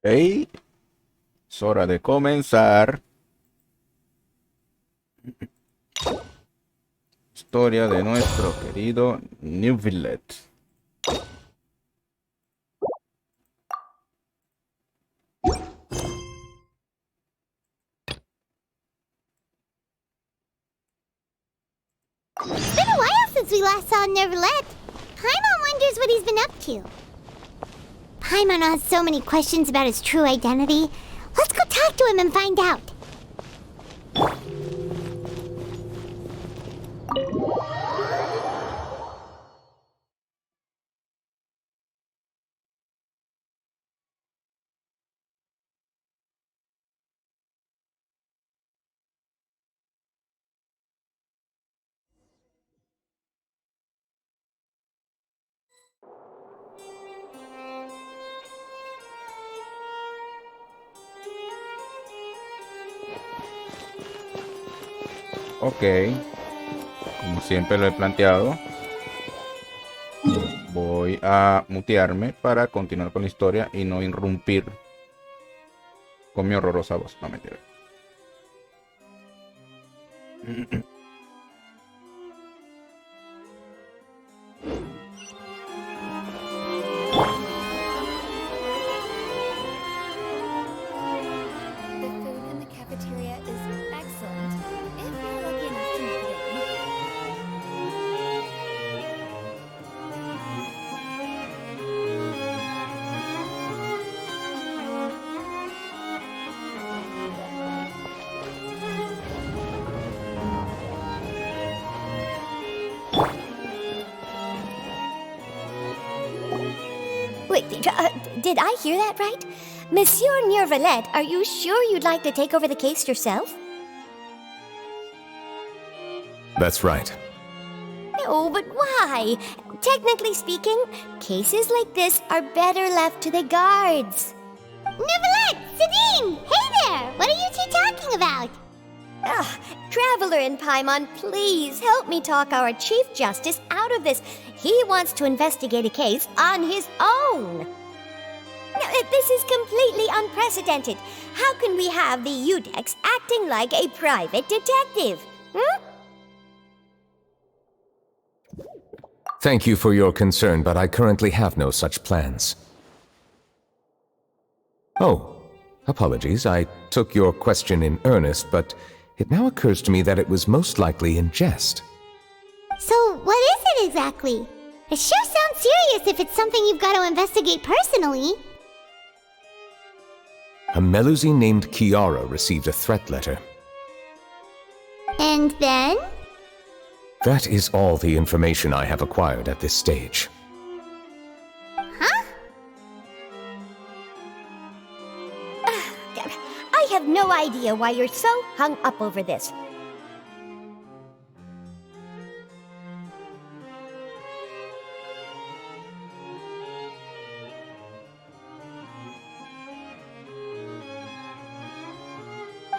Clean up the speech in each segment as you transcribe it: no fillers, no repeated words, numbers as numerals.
Hey, es hora de comenzar. Historia de nuestro querido Neuvillette. It's been a while since we last saw Neuvillette. Paimon wonders what he's been up to. Paimon has so many questions about his true identity. Let's go talk to him and find out. Ok, como siempre lo he planteado, voy a mutearme para continuar con la historia y no irrumpir con mi horrorosa voz. No, mentira. The food in the cafeteria is excellent. If you're lucky enough to make it in. Wait, did I hear that right? Monsieur Neuvillette, are you sure you'd like to take over the case yourself? That's right. No, but why? Technically speaking, cases like this are better left to the guards. Neuvillette! Sidine! Hey there! What are you two talking about? Traveler in Paimon, please help me talk our Chief Justice out of this. He wants to investigate a case on his own. Now, this is completely unprecedented. How can we have the Udex acting like a private detective? Thank you for your concern, but I currently have no such plans. Oh, apologies. I took your question in earnest, but it now occurs to me that it was most likely in jest. So, what is it exactly? It sure sounds serious if it's something you've got to investigate personally. A Melusine named Kiara received a threat letter. And then? That is all the information I have acquired at this stage. Huh? I have no idea why you're so hung up over this.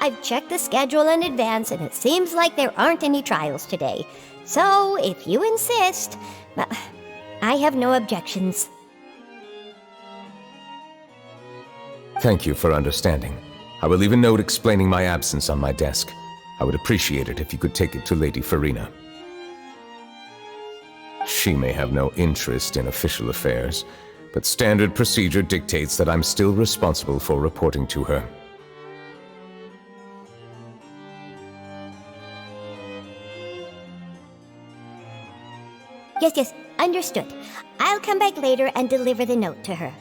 I've checked the schedule in advance, and it seems like there aren't any trials today. So, if you insist, well, I have no objections. Thank you for understanding. I will leave a note explaining my absence on my desk. I would appreciate it if you could take it to Lady Farina. She may have no interest in official affairs, but standard procedure dictates that I'm still responsible for reporting to her. Yes, understood. I'll come back later and deliver the note to her.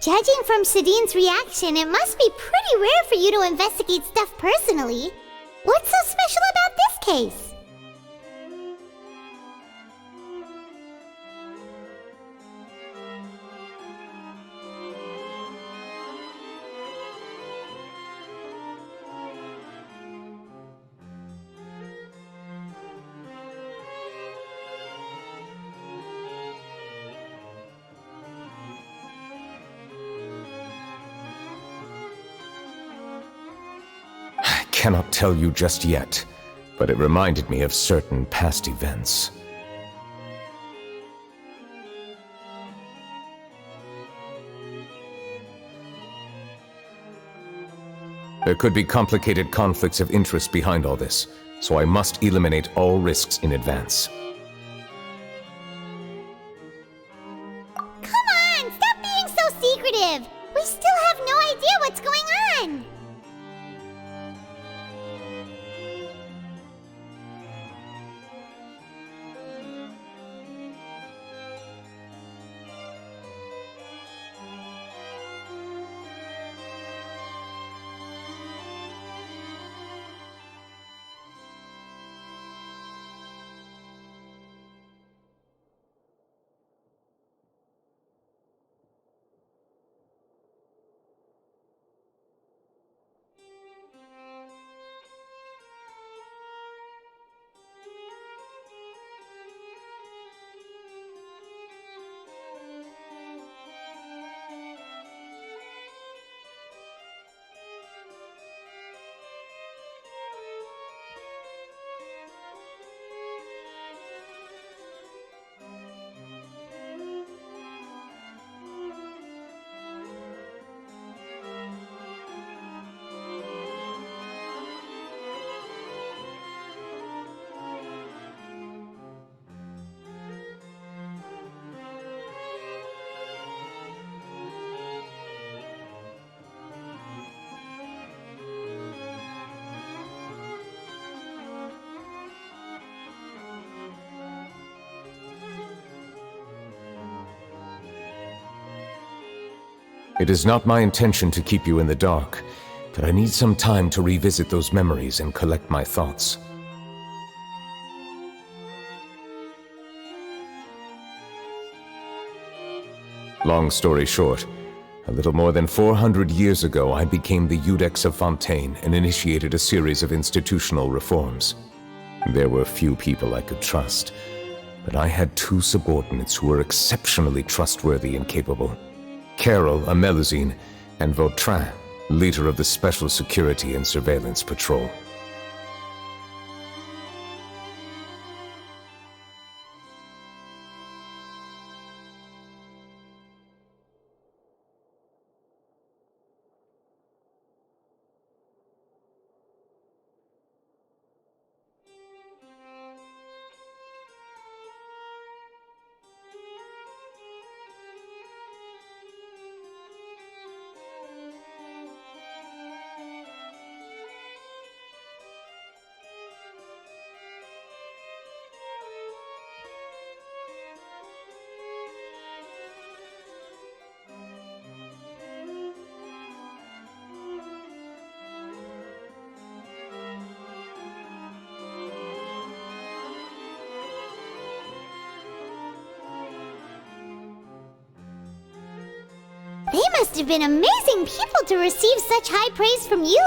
Judging from Sidine's reaction, it must be pretty rare for you to investigate stuff personally. What's so special about this case? cannot tell you just yet, but it reminded me of certain past events. There could be complicated conflicts of interest behind all this, so I must eliminate all risks in advance. Come on, stop being so secretive! We still have no idea what's going on! It is not my intention to keep you in the dark, but I need some time to revisit those memories and collect my thoughts. Long story short, a little more than 400 years ago, I became the Iudex of Fontaine and initiated a series of institutional reforms. There were few people I could trust, but I had two subordinates who were exceptionally trustworthy and capable. Carol, a Melusine, and Vautrin, leader of the Special Security and Surveillance Patrol. They must have been amazing people to receive such high praise from you!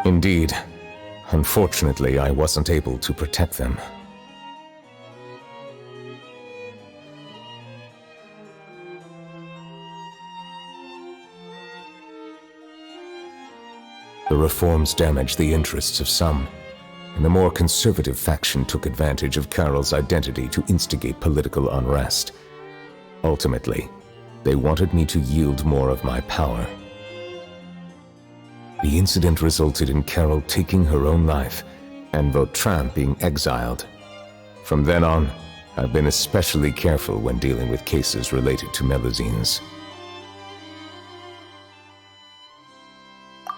Indeed. Unfortunately, I wasn't able to protect them. The reforms damaged the interests of some, and the more conservative faction took advantage of Carol's identity to instigate political unrest. Ultimately, they wanted me to yield more of my power. The incident resulted in Carol taking her own life, and Vautrin being exiled. From then on, I've been especially careful when dealing with cases related to Melusines.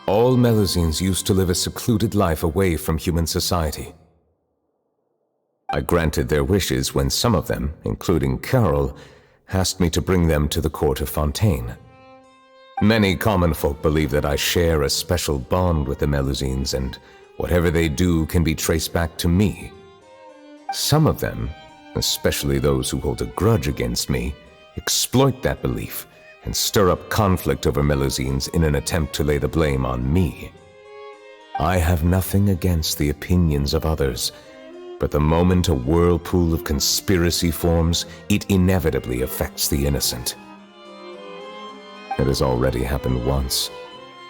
All Melusines used to live a secluded life away from human society. I granted their wishes when some of them, including Carol, asked me to bring them to the court of Fontaine. Many common folk believe that I share a special bond with the Melusines, and whatever they do can be traced back to me. Some of them, especially those who hold a grudge against me, exploit that belief and stir up conflict over Melusines in an attempt to lay the blame on me. I have nothing against the opinions of others, But the moment a whirlpool of conspiracy forms, it inevitably affects the innocent. It has already happened once,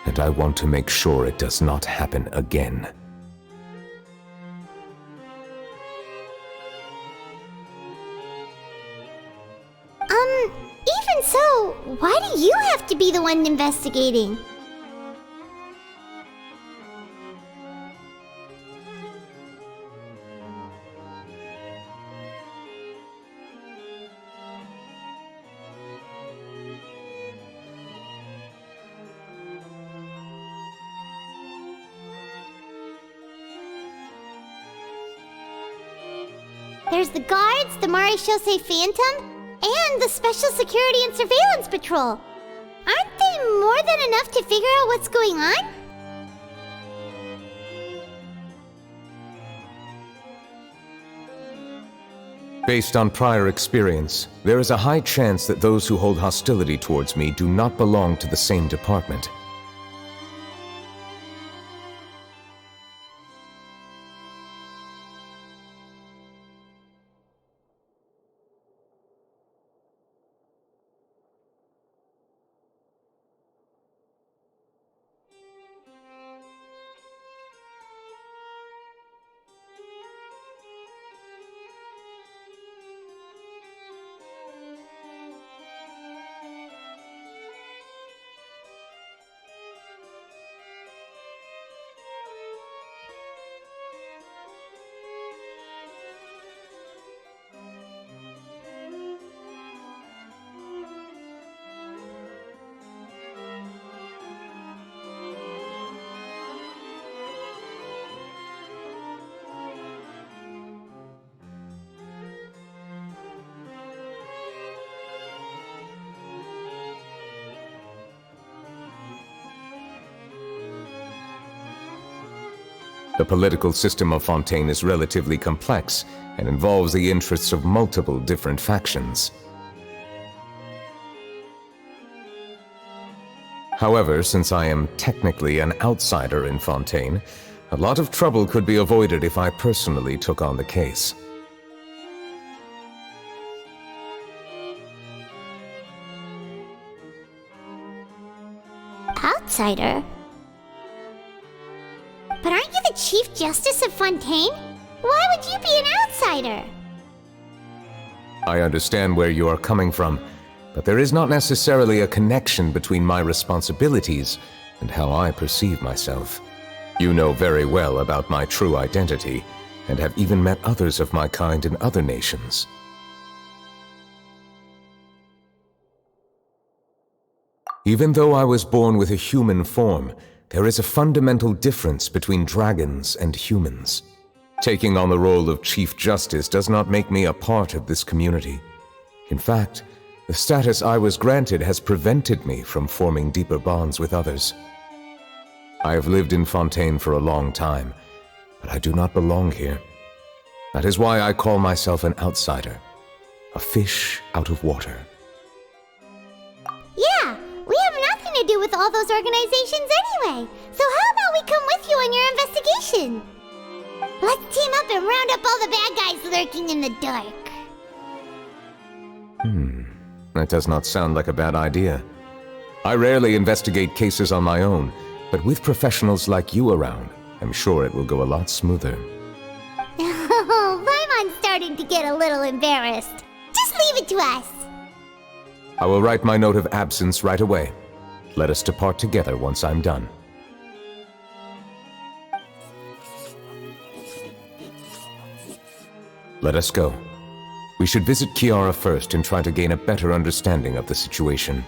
and I want to make sure it does not happen again. Even so, why do you have to be the one investigating? There's the guards, the Marechaussee Phantom, and the Special Security and Surveillance Patrol. Aren't they more than enough to figure out what's going on? Based on prior experience, there is a high chance that those who hold hostility towards me do not belong to the same department. The political system of Fontaine is relatively complex and involves the interests of multiple different factions. However, since I am technically an outsider in Fontaine, a lot of trouble could be avoided if I personally took on the case. Outsider? But aren't you the Chief Justice of Fontaine? Why would you be an outsider? I understand where you are coming from, but there is not necessarily a connection between my responsibilities and how I perceive myself. You know very well about my true identity, and have even met others of my kind in other nations. Even though I was born with a human form, there is a fundamental difference between dragons and humans. Taking on the role of Chief Justice does not make me a part of this community. In fact, the status I was granted has prevented me from forming deeper bonds with others. I have lived in Fontaine for a long time, but I do not belong here. That is why I call myself an outsider, a fish out of water. Yeah, we have nothing to do with all those organizations anyway. So how about we come with you on your investigation? Let's team up and round up all the bad guys lurking in the dark. That does not sound like a bad idea. I rarely investigate cases on my own, but with professionals like you around, I'm sure it will go a lot smoother. Oh, Paimon's starting to get a little embarrassed. Just leave it to us. I will write my note of absence right away. Let us depart together once I'm done. Let us go. We should visit Kiara first and try to gain a better understanding of the situation.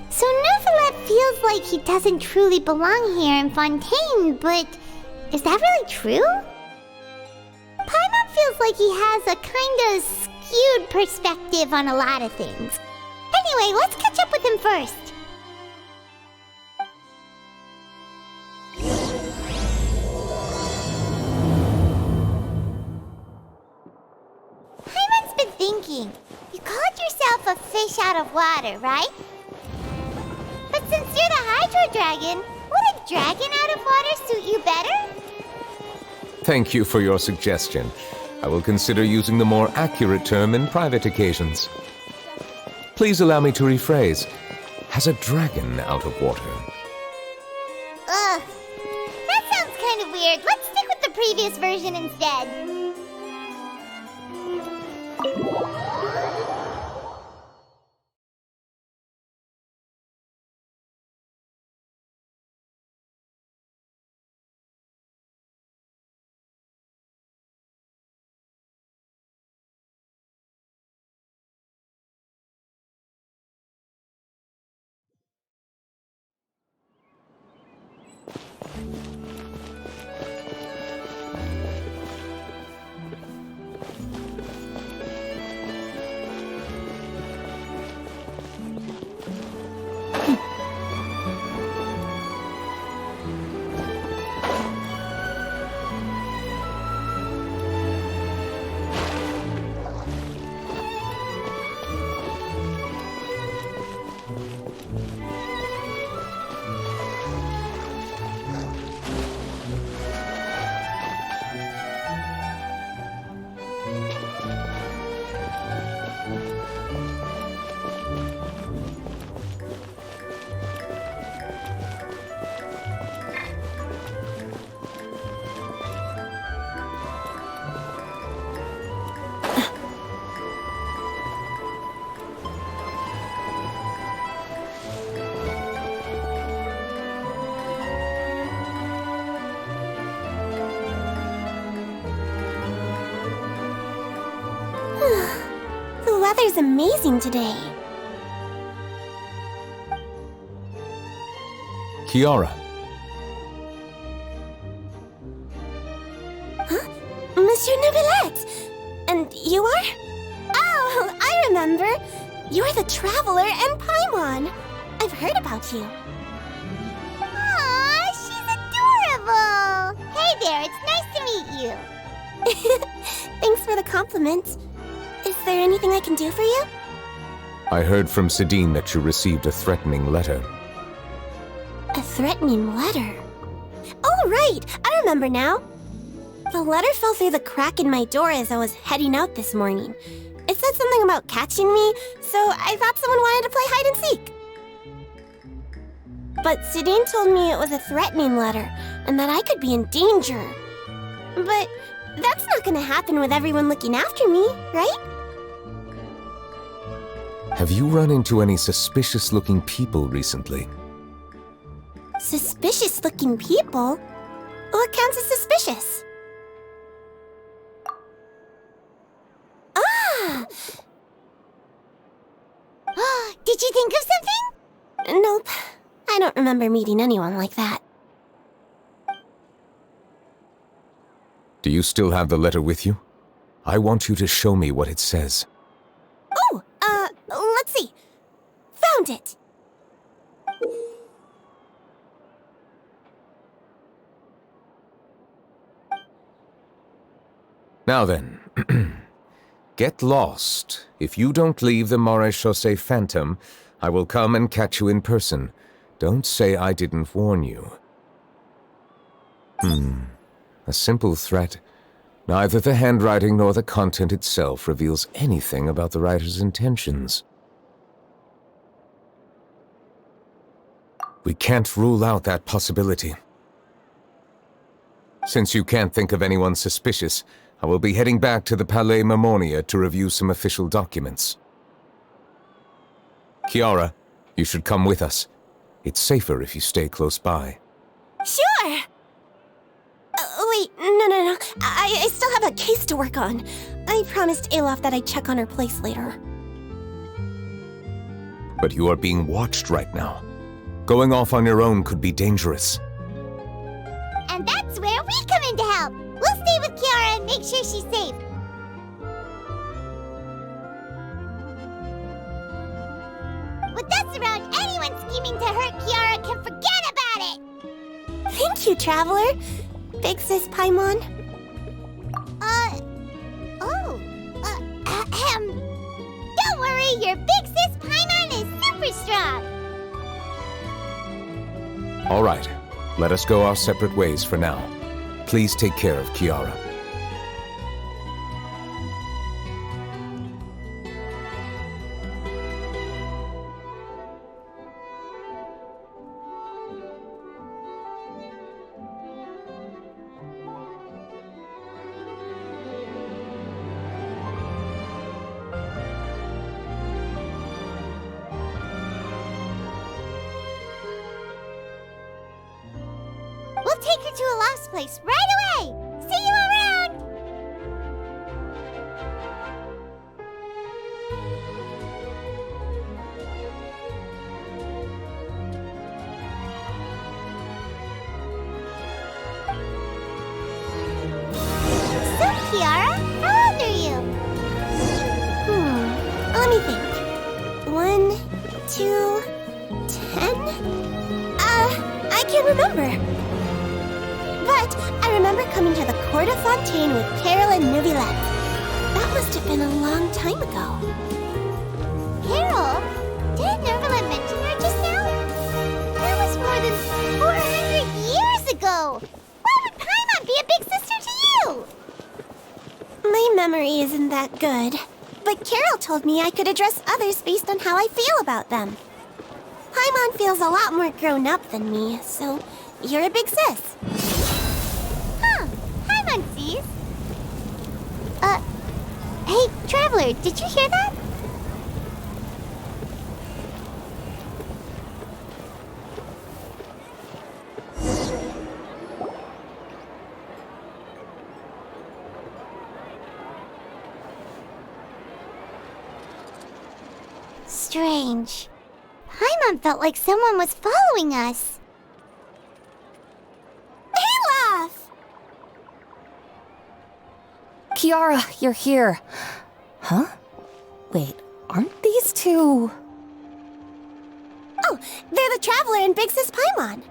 So Neuvillette feels like he doesn't truly belong here in Fontaine, but is that really true? Paimon feels like he has a kinda skewed perspective on a lot of things. Anyway, let's catch up with him first. Paimon's been thinking. You called yourself out of water, right? But since you're the Hydro Dragon, would a dragon out of water suit you better? Thank you for your suggestion. I will consider using the more accurate term in private occasions. Please allow me to rephrase. Has a dragon out of water? Ugh. That sounds kind of weird. Let's stick with the previous version instead. The weather's amazing today. Kiara, Monsieur Neuvillette! And you are? Oh, I remember. You're the Traveler and Paimon. I've heard about you. Aw, she's adorable! Hey there, it's nice to meet you. Thanks for the compliment. Is there anything I can do for you? I heard from Sidine that you received a threatening letter. A threatening letter? Oh, right! I remember now. The letter fell through the crack in my door as I was heading out this morning. It said something about catching me, so I thought someone wanted to play hide and seek. But Sidine told me it was a threatening letter, and that I could be in danger. But that's not gonna happen with everyone looking after me, right? Have you run into any suspicious-looking people recently? Suspicious-looking people? What counts as suspicious? Ah! Did you think of something? Nope. I don't remember meeting anyone like that. Do you still have the letter with you? I want you to show me what it says. Oh, let's see. Found it. Now then, get lost. If you don't leave the Maréchaussée Phantom, I will come and catch you in person. Don't say I didn't warn you. A simple threat. Neither the handwriting nor the content itself reveals anything about the writer's intentions. We can't rule out that possibility. Since you can't think of anyone suspicious, I will be heading back to the Palais Mermonia to review some official documents. Kiara, you should come with us. It's safer if you stay close by. Sure! Wait, no. I still have a case to work on. I promised Alof that I'd check on her place later. But you are being watched right now. Going off on your own could be dangerous. And that's where we come in to help. We'll stay with Kiara and make sure she's safe. With us around, anyone scheming to hurt Kiara can forget about it! Thank you, Traveler. Big Sis Paimon. Don't worry, your Big Sis Paimon All right, let us go our separate ways for now. Please take care of Kiara. We'll take her to a lost place right away! See you around! So, Kiara, how old are you? Let me think. 1, 2, 10? I can't remember. But I remember coming to the Court of Fontaine with Carol and Neuvillette. That must have been a long time ago. Carol? Did Neuvillette mention her just now? That was more than 400 years ago! Why would Paimon be a big sister to you? My memory isn't that good. But Carol told me I could address others based on how I feel about them. Paimon feels a lot more grown up than me, so you're a big sis. Hi, Muncies. Hey, Traveler, did you hear that? Strange. Paimon felt like someone was following us. Olaf! Kiara, you're here. Huh? Wait, aren't these two... Oh, they're the Traveler and Big Sis Paimon.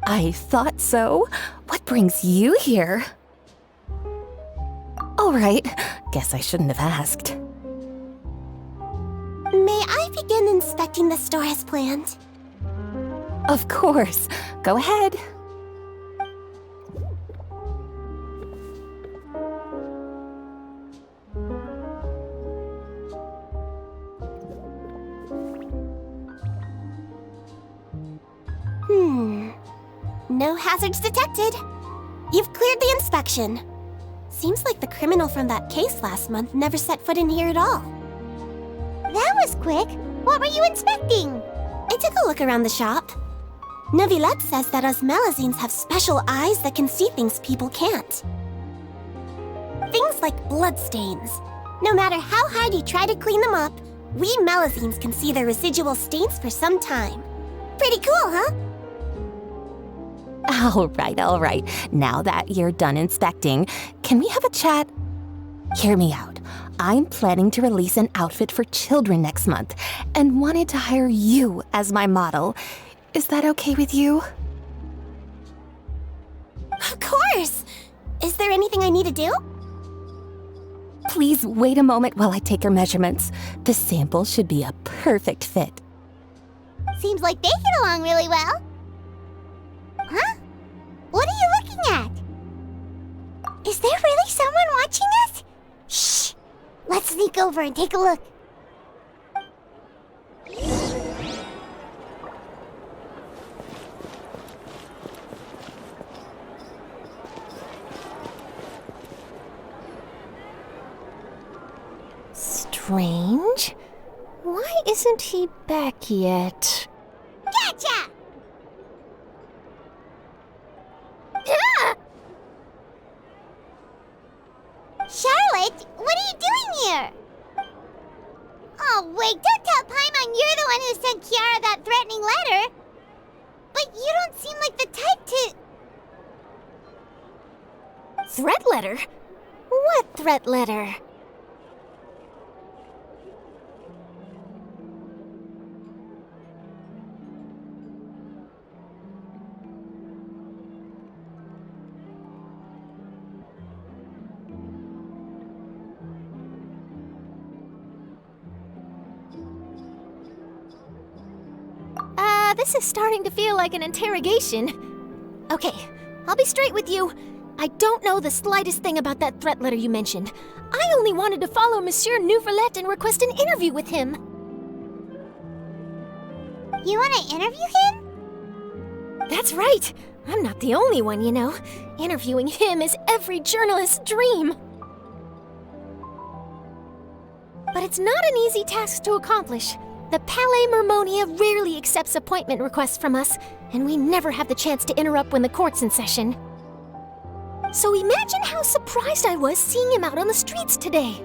I thought so. What brings you here? All right, guess I shouldn't have asked. May I begin inspecting the store as planned? Of course. Go ahead. No hazards detected. You've cleared the inspection. Seems like the criminal from that case last month never set foot in here at all. That was quick. What were you inspecting? I took a look around the shop. Neuvillette says that us Melazines have special eyes that can see things people can't. Things like bloodstains. No matter how hard you try to clean them up, we Melazines can see the residual stains for some time. Pretty cool, huh? All right. Now that you're done inspecting, can we have a chat? Hear me out. I'm planning to release an outfit for children next month and wanted to hire you as my model. Is that okay with you? Of course! Is there anything I need to do? Please wait a moment while I take your measurements. The sample should be a perfect fit. Seems like they get along really well. Huh? What are you looking at? Is there really someone watching us? Shh! Let's sneak over and take a look. Strange. Why isn't he back yet? Gotcha! Charlotte, what are you doing here? Oh, wait, don't tell Paimon you're the one who sent Kiara that threatening letter. But you don't seem like the type to... Threat letter? What threat letter? This is starting to feel like an interrogation. Okay, I'll be straight with you. I don't know the slightest thing about that threat letter you mentioned. I only wanted to follow Monsieur Neuvillette and request an interview with him. You want to interview him? That's right. I'm not the only one, you know. Interviewing him is every journalist's dream. But it's not an easy task to accomplish. The Palais Mermonia rarely accepts appointment requests from us, and we never have the chance to interrupt when the court's in session. So imagine how surprised I was seeing him out on the streets today.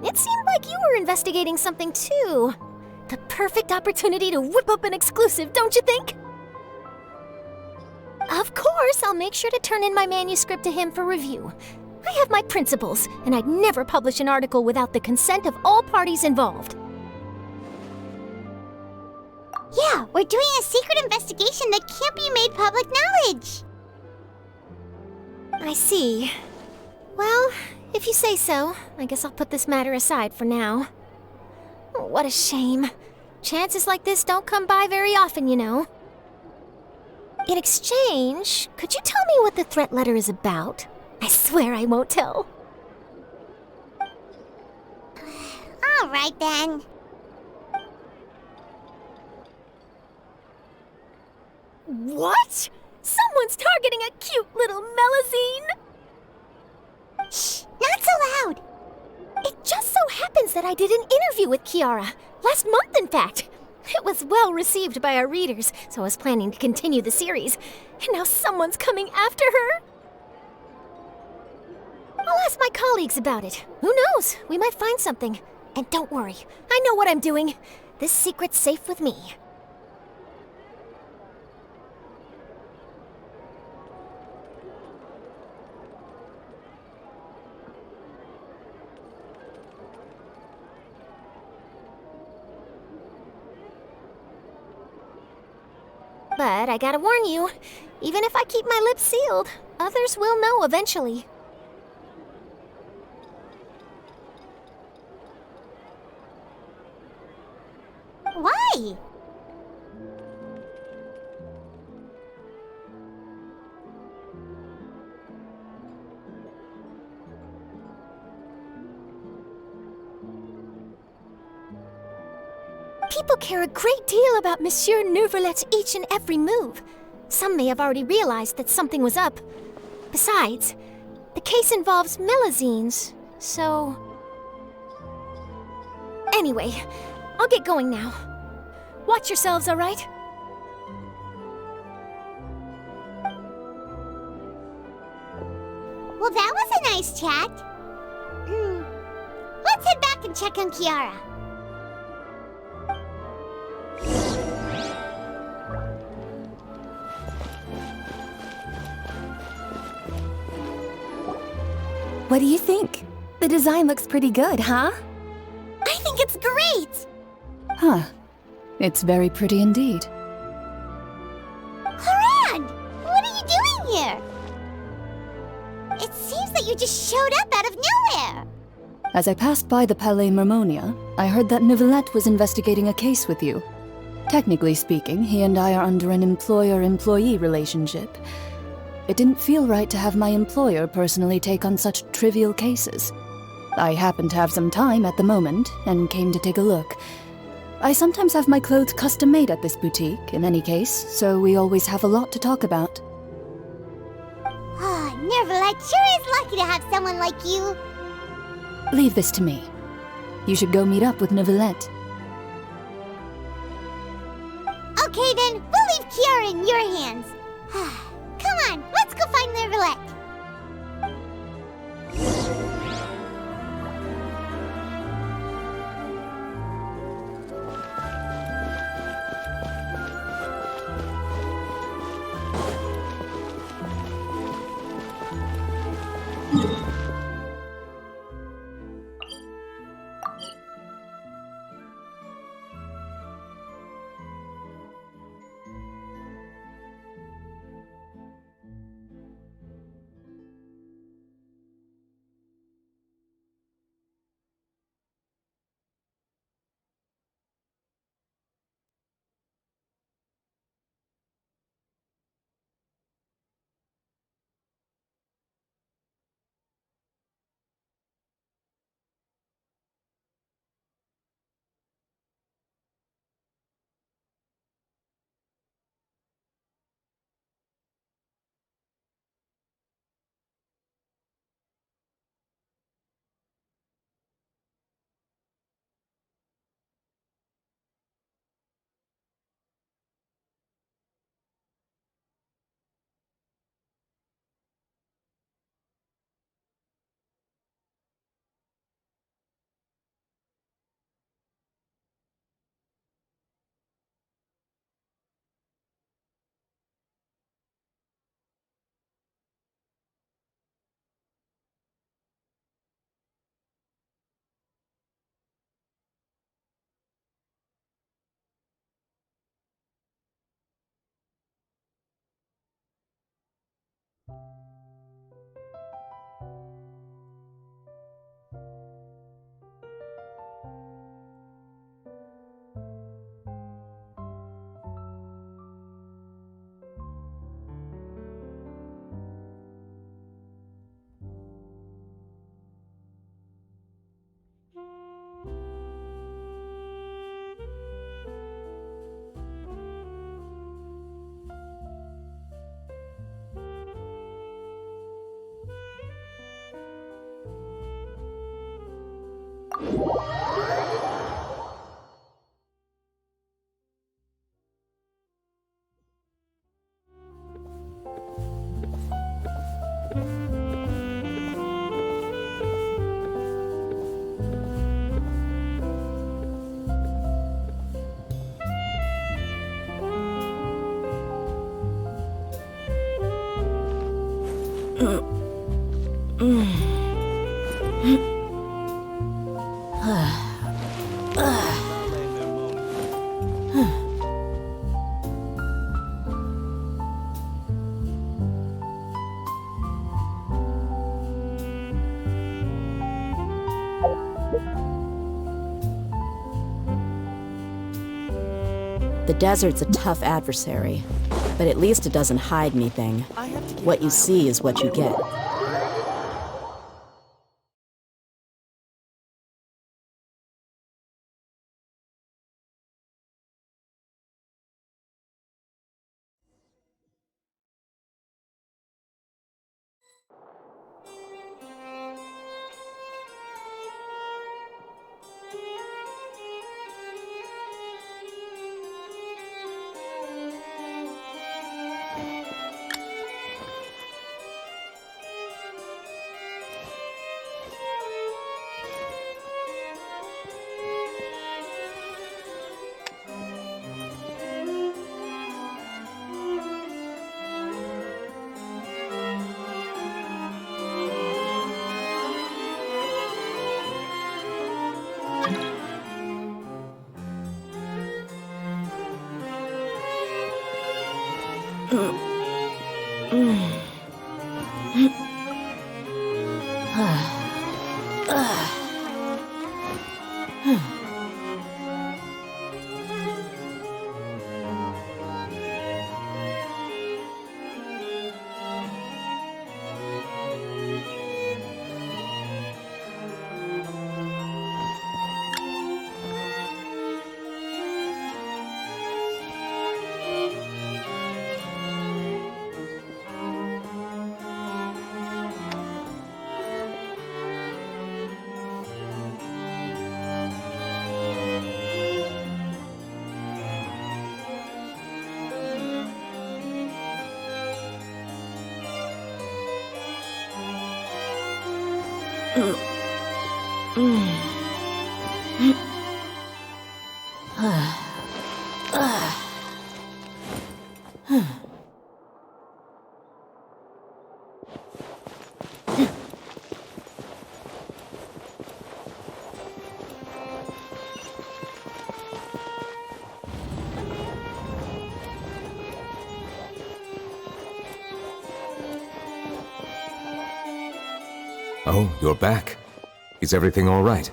It seemed like you were investigating something too. The perfect opportunity to whip up an exclusive, don't you think? Of course, I'll make sure to turn in my manuscript to him for review. I have my principles, and I'd never publish an article without the consent of all parties involved. Yeah, we're doing a secret investigation that can't be made public knowledge. I see. Well, if you say so, I guess I'll put this matter aside for now. Oh, what a shame. Chances like this don't come by very often, you know. In exchange, could you tell me what the threat letter is about? I swear I won't tell. All right then. What? Someone's targeting a cute little Melazine? Shh, not so loud. It just so happens that I did an interview with Kiara. Last month, in fact. It was well received by our readers, so I was planning to continue the series. And now someone's coming after her? I'll ask my colleagues about it. Who knows? We might find something. And don't worry, I know what I'm doing. This secret's safe with me. But I gotta warn you, even if I keep my lips sealed, others will know eventually. Why? People care a great deal about Monsieur Neuvillette's each and every move. Some may have already realized that something was up. Besides, the case involves Melazines, so... Anyway, I'll get going now. Watch yourselves, all right? Well, that was a nice chat. Let's head back and check on Kiara. What do you think? The design looks pretty good, huh? I think it's great! Huh. It's very pretty indeed. Haran! What are you doing here? It seems that you just showed up out of nowhere. As I passed by the Palais Mermonia, I heard that Neuvillette was investigating a case with you. Technically speaking, he and I are under an employer-employee relationship. It didn't feel right to have my employer personally take on such trivial cases. I happened to have some time at the moment, and came to take a look. I sometimes have my clothes custom-made at this boutique, in any case, so we always have a lot to talk about. Neuvillette sure is lucky to have someone like you. Leave this to me. You should go meet up with Neuvillette. Okay then, we'll leave Kiara in your hands. Come on, let's go find Neuvillette. The desert's a tough adversary, but at least it doesn't hide anything. What you see is what you get. Oh, you're back. Is everything all right?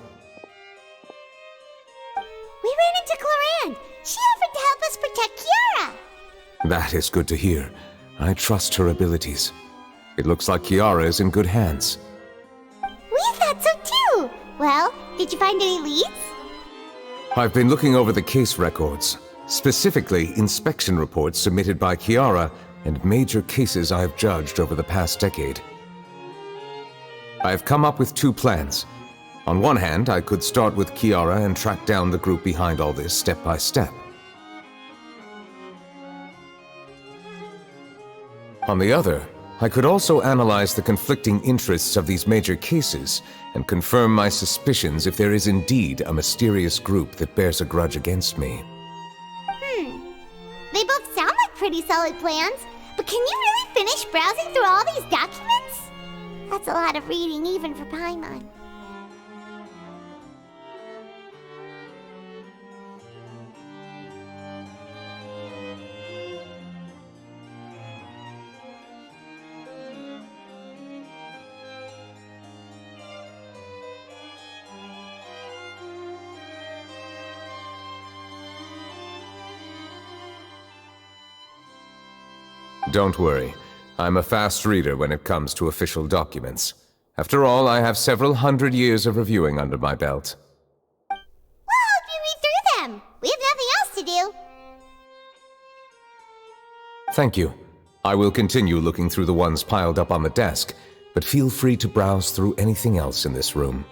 We ran into Cloran. She offered to help us protect Kiara. That is good to hear. I trust her abilities. It looks like Kiara is in good hands. We thought so too. Well, did you find any leads? I've been looking over the case records, specifically inspection reports submitted by Kiara and major cases I've judged over the past decade. I've come up with two plans. On one hand, I could start with Kiara and track down the group behind all this step by step. On the other, I could also analyze the conflicting interests of these major cases and confirm my suspicions if there is indeed a mysterious group that bears a grudge against me. They both sound like pretty solid plans, but can you really finish browsing through all these documents? That's a lot of reading even for Paimon. Don't worry. I'm a fast reader when it comes to official documents. After all, I have several hundred years of reviewing under my belt. We'll help you read through them. We have nothing else to do. Thank you. I will continue looking through the ones piled up on the desk, but feel free to browse through anything else in this room.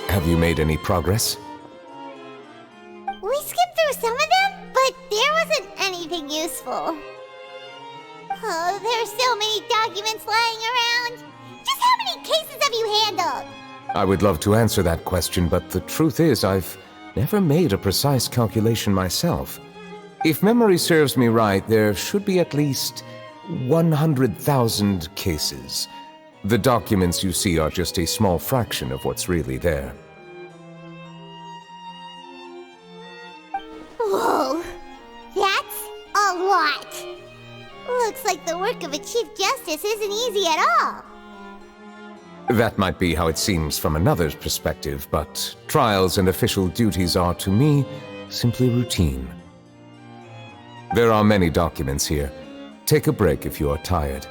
Have you made any progress? We skimmed through some of them, but there wasn't anything useful. Oh, there's so many documents lying around. Just how many cases have you handled? I would love to answer that question, but the truth is I've never made a precise calculation myself. If memory serves me right, there should be at least 100,000 cases. The documents you see are just a small fraction of what's really there. Whoa, that's a lot. Looks like the work of a Chief Justice isn't easy at all. That might be how it seems from another's perspective, but trials and official duties are, to me, simply routine. There are many documents here. Take a break if you are tired.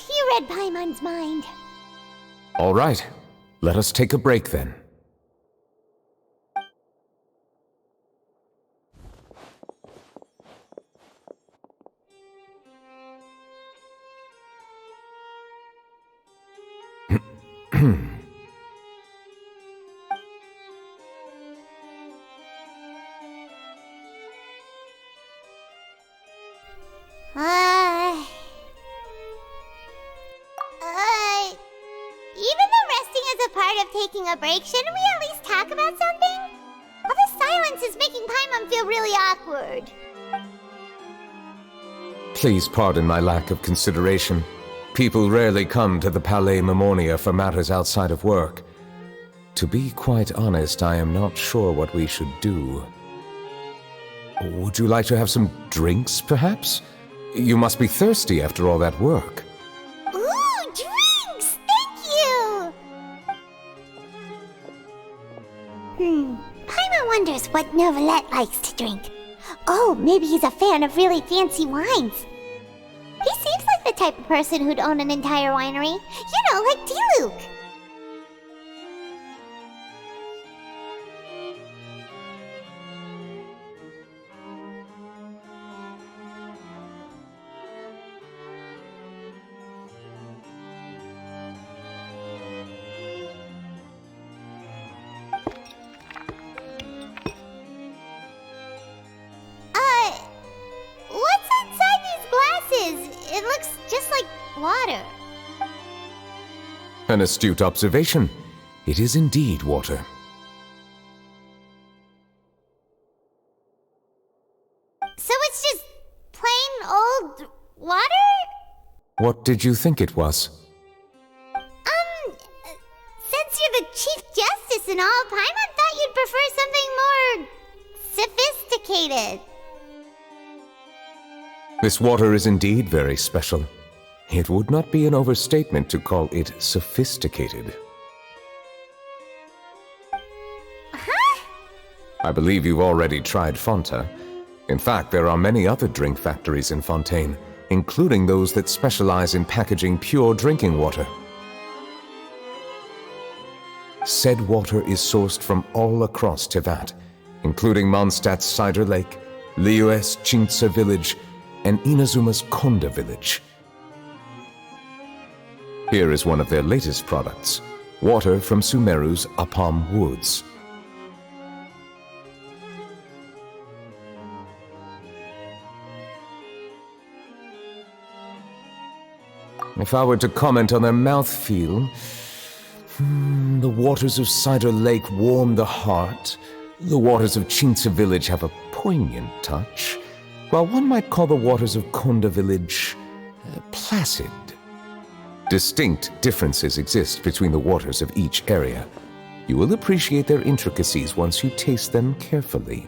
You read Paimon's mind. All right, let us take a break then. Even though resting is a part of taking a break, shouldn't we at least talk about something? All this silence is making Paimon feel really awkward. Please pardon my lack of consideration. People rarely come to the Palais Mermonia for matters outside of work. To be quite honest, I am not sure what we should do. Would you like to have some drinks, perhaps? You must be thirsty after all that work. Ooh, drinks! Thank you! Paimon wonders what Neuvillette likes to drink. Oh, maybe he's a fan of really fancy wines. He seems like the type of person who'd own an entire winery. You know, like Diluvies. water. An astute observation. It is indeed water. So it's just plain old water? What did you think it was? Since you're the Chief Justice and all, Paimon thought you'd prefer something more sophisticated. This water is indeed very special. It would not be an overstatement to call it sophisticated. Huh? I believe you've already tried Fonta. In fact, there are many other drink factories in Fontaine, including those that specialize in packaging pure drinking water. Said water is sourced from all across Tevat, including Mondstadt's Cider Lake, Liyue's Chintsa village, and Inazuma's Konda village. Here is one of their latest products, water from Sumeru's Apam Woods. If I were to comment on their mouthfeel, the waters of Cider Lake warm the heart, the waters of Chintsa village have a poignant touch, while one might call the waters of Konda village placid. Distinct differences exist between the waters of each area. You will appreciate their intricacies once you taste them carefully.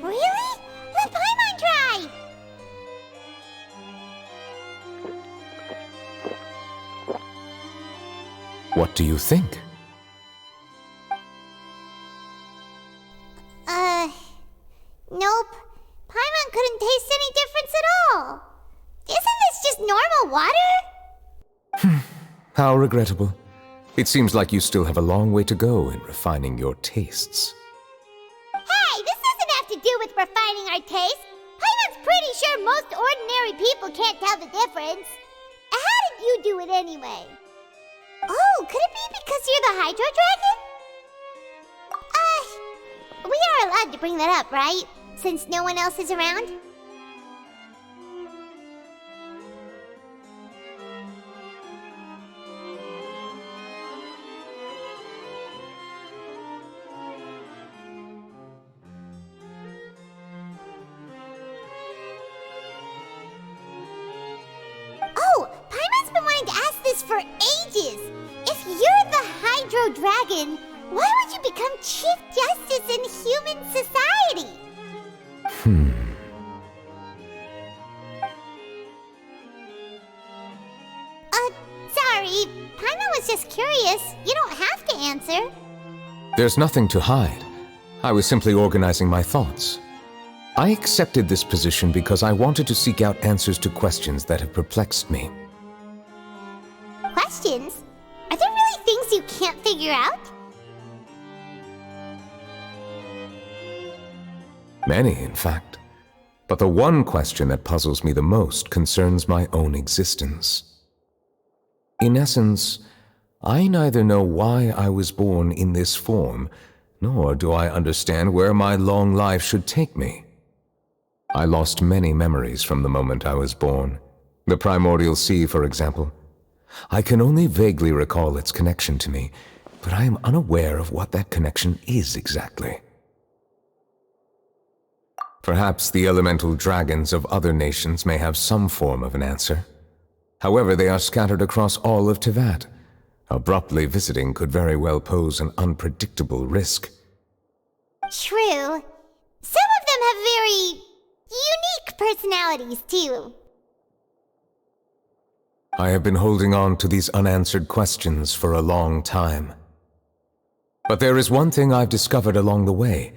Really? Let Paimon try! What do you think? Nope. Paimon couldn't taste any difference at all. Isn't this just normal water? How regrettable. It seems like you still have a long way to go in refining your tastes. Hey, this doesn't have to do with refining our taste. Paimon's pretty sure most ordinary people can't tell the difference. How did you do it anyway? Oh, could it be because you're the Hydro Dragon? We are allowed to bring that up, right? Since no one else is around? Oh, Paimon's been wanting to ask this for ages. If you're the Hydro Dragon, why would you become Chief Justice in human society? Sorry. Paimon was just curious. You don't have to answer. There's nothing to hide. I was simply organizing my thoughts. I accepted this position because I wanted to seek out answers to questions that have perplexed me. Questions? Are there really things you can't figure out? Many, in fact. But the one question that puzzles me the most concerns my own existence. In essence, I neither know why I was born in this form, nor do I understand where my long life should take me. I lost many memories from the moment I was born. The primordial sea, for example. I can only vaguely recall its connection to me, but I am unaware of what that connection is exactly. Perhaps the elemental dragons of other nations may have some form of an answer. However, they are scattered across all of Tevat. Abruptly visiting could very well pose an unpredictable risk. True. Some of them have very unique personalities, too. I have been holding on to these unanswered questions for a long time. But there is one thing I've discovered along the way.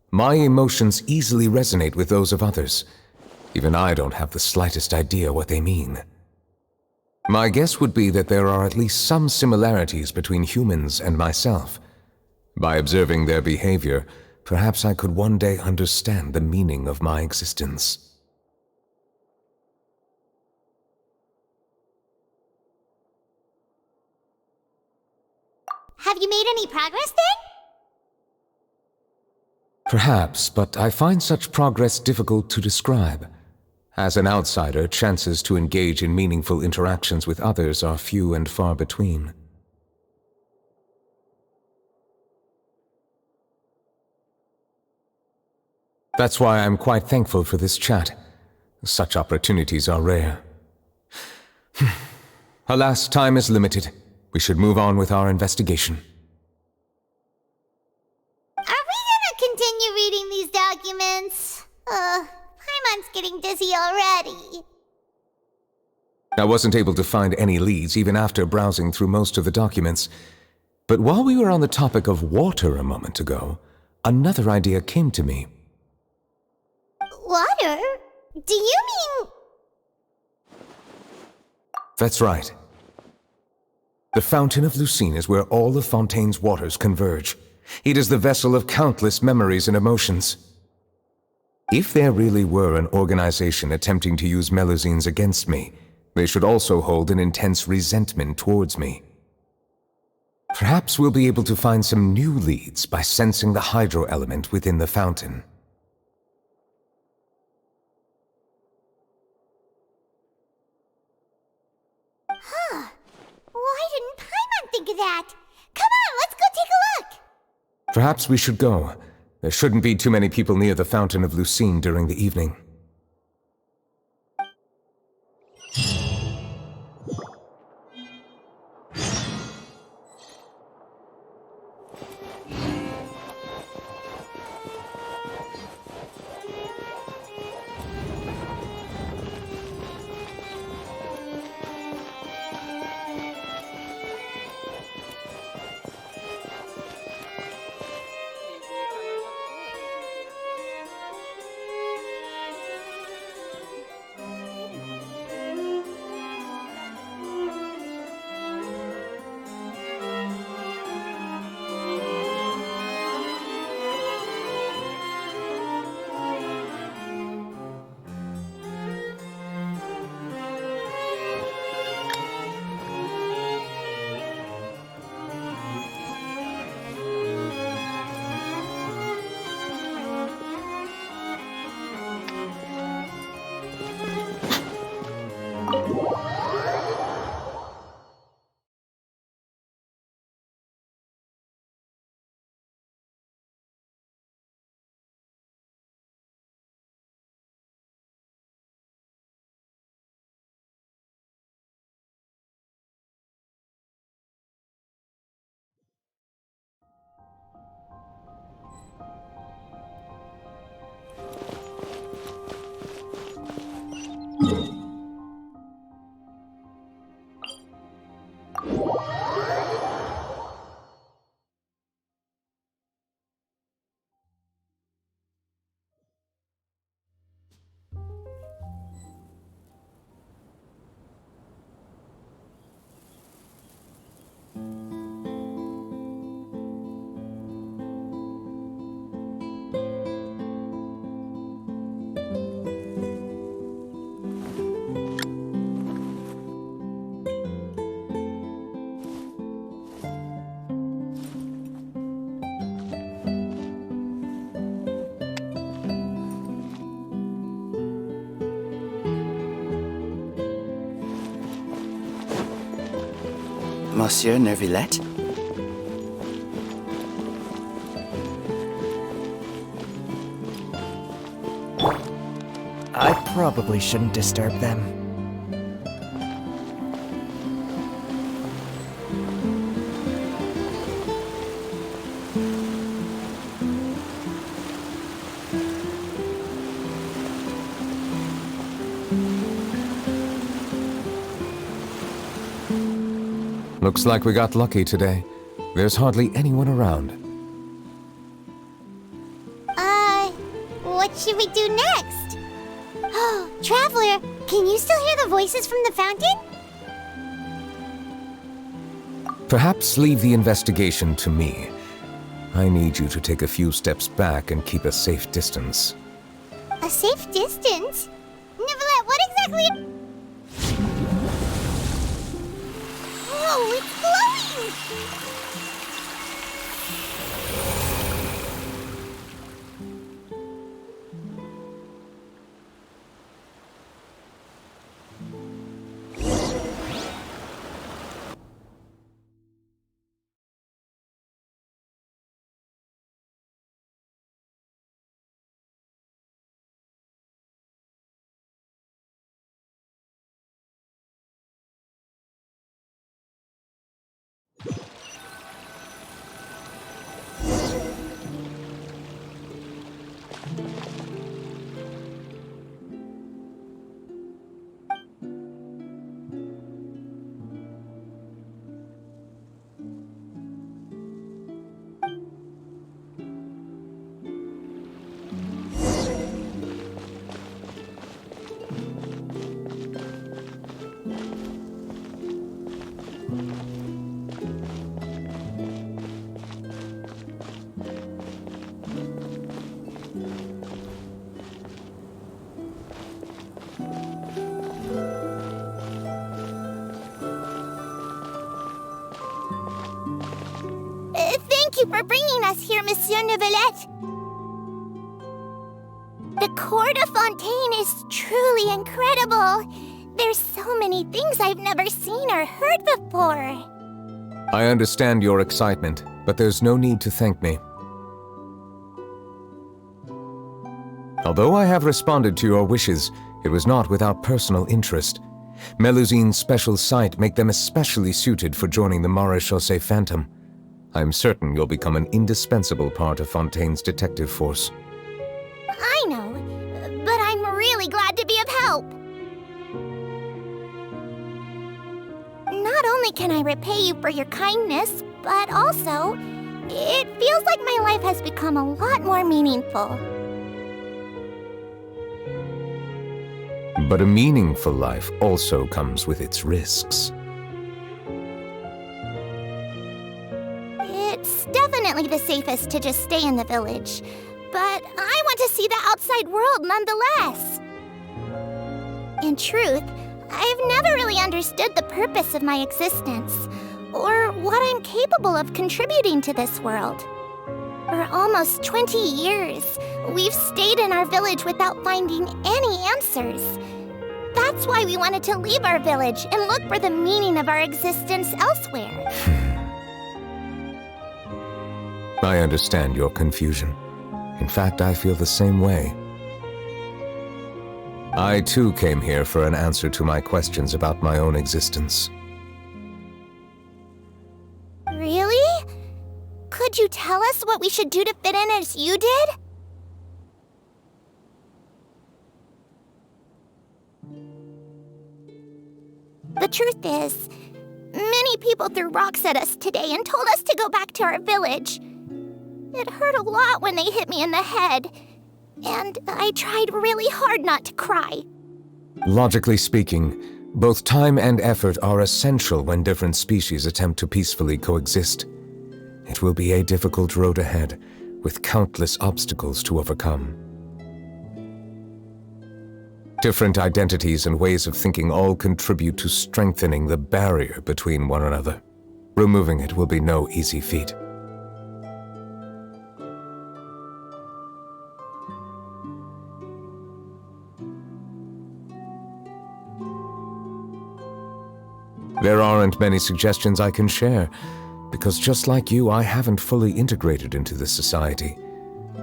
My emotions easily resonate with those of others. Even I don't have the slightest idea what they mean. My guess would be that there are at least some similarities between humans and myself. By observing their behavior, perhaps I could one day understand the meaning of my existence. Have you made any progress then? Perhaps, but I find such progress difficult to describe. As an outsider, chances to engage in meaningful interactions with others are few and far between. That's why I'm quite thankful for this chat. Such opportunities are rare. Alas, time is limited. We should move on with our investigation. Are we gonna continue reading these documents? Paimon's getting dizzy already. I wasn't able to find any leads even after browsing through most of the documents. But while we were on the topic of water a moment ago, another idea came to me. Water? Do you mean... That's right. The Fountain of Lucine is where all of Fontaine's waters converge. It is the vessel of countless memories and emotions. If there really were an organization attempting to use Melusines against me, they should also hold an intense resentment towards me. Perhaps we'll be able to find some new leads by sensing the hydro element within the fountain. Huh. Why didn't Paimon think of that? Come on, let's go take a look! Perhaps we should go. There shouldn't be too many people near the Fountain of Lucine during the evening. Monsieur Neuvillette? I probably shouldn't disturb them. Looks like we got lucky today. There's hardly anyone around. What should we do next? Oh, Traveler, can you still hear the voices from the fountain? Perhaps leave the investigation to me. I need you to take a few steps back and keep a safe distance. A safe distance? Neuvillette, what exactly... Whoa, it's glowing! for bringing us here, Monsieur Neuvillette. The court of Fontaine is truly incredible. There's so many things I've never seen or heard before. I understand your excitement, but there's no need to thank me. Although I have responded to your wishes, it was not without personal interest. Melusine's special sight make them especially suited for joining the Maréchaussée Phantom. I'm certain you'll become an indispensable part of Fontaine's detective force. I know, but I'm really glad to be of help. Not only can I repay you for your kindness, but also, it feels like my life has become a lot more meaningful. But a meaningful life also comes with its risks. It's definitely the safest to just stay in the village, but I want to see the outside world nonetheless. In truth, I've never really understood the purpose of my existence, or what I'm capable of contributing to this world. For almost 20 years, we've stayed in our village without finding any answers. That's why we wanted to leave our village and look for the meaning of our existence elsewhere. I understand your confusion. In fact, I feel the same way. I too came here for an answer to my questions about my own existence. Really? Could you tell us what we should do to fit in as you did? The truth is, many people threw rocks at us today and told us to go back to our village. It hurt a lot when they hit me in the head, and I tried really hard not to cry. Logically speaking, both time and effort are essential when different species attempt to peacefully coexist. It will be a difficult road ahead, with countless obstacles to overcome. Different identities and ways of thinking all contribute to strengthening the barrier between one another. Removing it will be no easy feat. There aren't many suggestions I can share, because just like you, I haven't fully integrated into this society.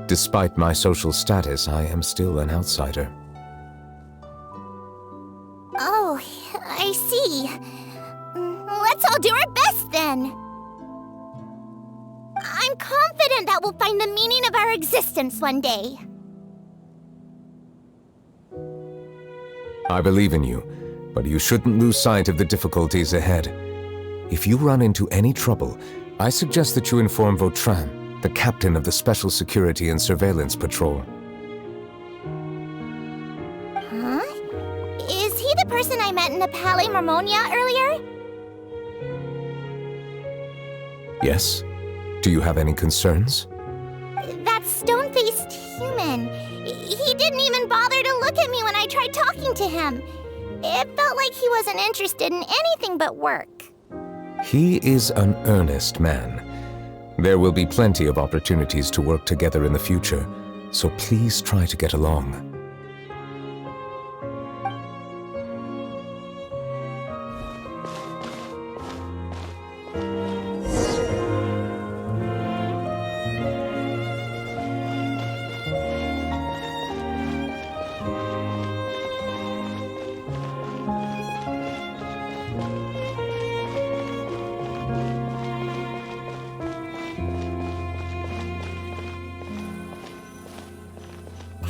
Despite my social status, I am still an outsider. Oh, I see. Let's all do our best then. I'm confident that we'll find the meaning of our existence one day. I believe in you, but you shouldn't lose sight of the difficulties ahead. If you run into any trouble, I suggest that you inform Vautrin, the captain of the Special Security and Surveillance Patrol. Huh? Is he the person I met in the Palais Marmonia earlier? Yes? Do you have any concerns? That stone-faced human. He didn't even bother to look at me when I tried talking to him. It felt like he wasn't interested in anything but work. He is an earnest man. There will be plenty of opportunities to work together in the future, so please try to get along.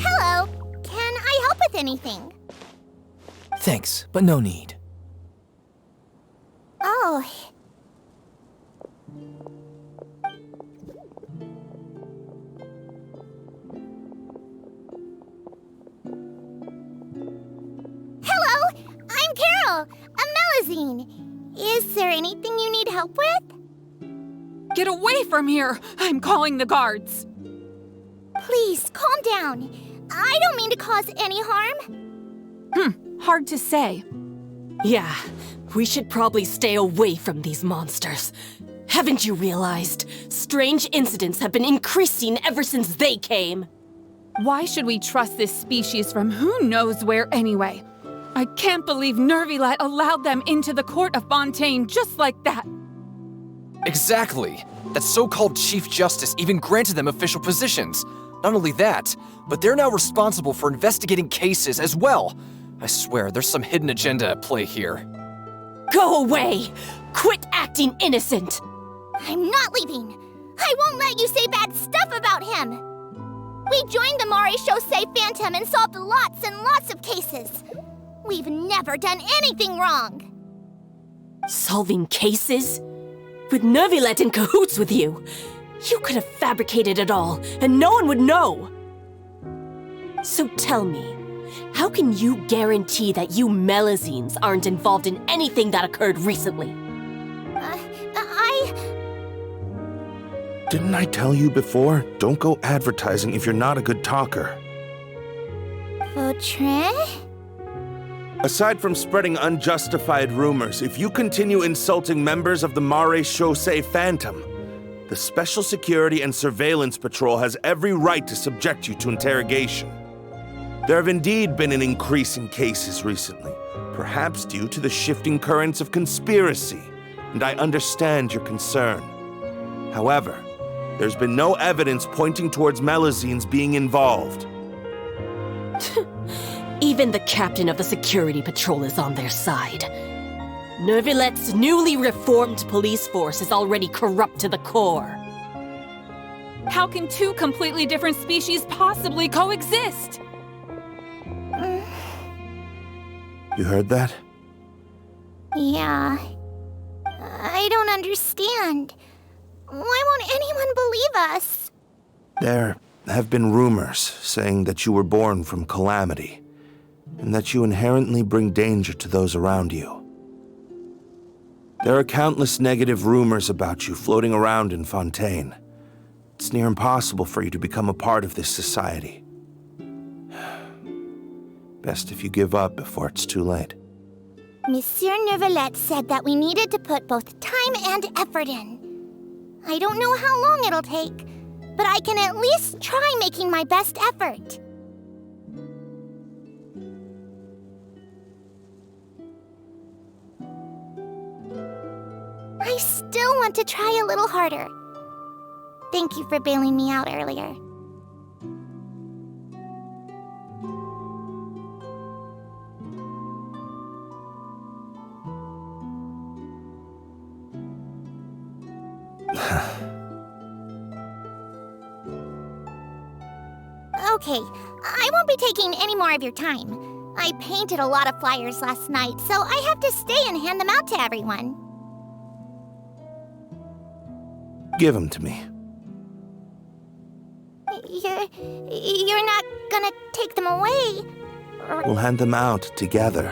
Hello. Can I help with anything? Thanks, but no need. Oh. Hello, I'm Carol, a Melusine. Is there anything you need help with? Get away from here! I'm calling the guards! Please, calm down. I don't mean to cause any harm. Hard to say. Yeah, we should probably stay away from these monsters. Haven't you realized? Strange incidents have been increasing ever since they came. Why should we trust this species from who knows where anyway? I can't believe Neuvillette allowed them into the court of Fontaine just like that. Exactly. That so-called Chief Justice even granted them official positions. Not only that, but they're now responsible for investigating cases as well. I swear, there's some hidden agenda at play here. Go away! Quit acting innocent! I'm not leaving. I won't let you say bad stuff about him. We joined the Mare Chaussee Phantom and solved lots and lots of cases. We've never done anything wrong. Solving cases? With Neuvillette in cahoots with you? You could have fabricated it all, and no one would know. So tell me, how can you guarantee that you Melazines aren't involved in anything that occurred recently? Didn't I tell you before? Don't go advertising if you're not a good talker. Vautrin? Aside from spreading unjustified rumors, if you continue insulting members of the Mare Chaussee Phantom, the Special Security and Surveillance Patrol has every right to subject you to interrogation. There have indeed been an increase in cases recently, perhaps due to the shifting currents of conspiracy, and I understand your concern. However, there's been no evidence pointing towards Melazines being involved. Even the captain of the security patrol is on their side. Neuvillette's newly reformed police force is already corrupt to the core. How can two completely different species possibly coexist? You heard that? Yeah. I don't understand. Why won't anyone believe us? There have been rumors saying that you were born from calamity, and that you inherently bring danger to those around you. There are countless negative rumors about you floating around in Fontaine. It's near impossible for you to become a part of this society. Best if you give up before it's too late. Monsieur Neuvillette said that we needed to put both time and effort in. I don't know how long it'll take, but I can at least try making my best effort. I still want to try a little harder. Thank you for bailing me out earlier. Okay, I won't be taking any more of your time. I painted a lot of flyers last night, so I have to stay and hand them out to everyone. Give them to me. You're not gonna take them away? We'll hand them out together.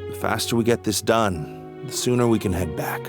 The faster we get this done, the sooner we can head back.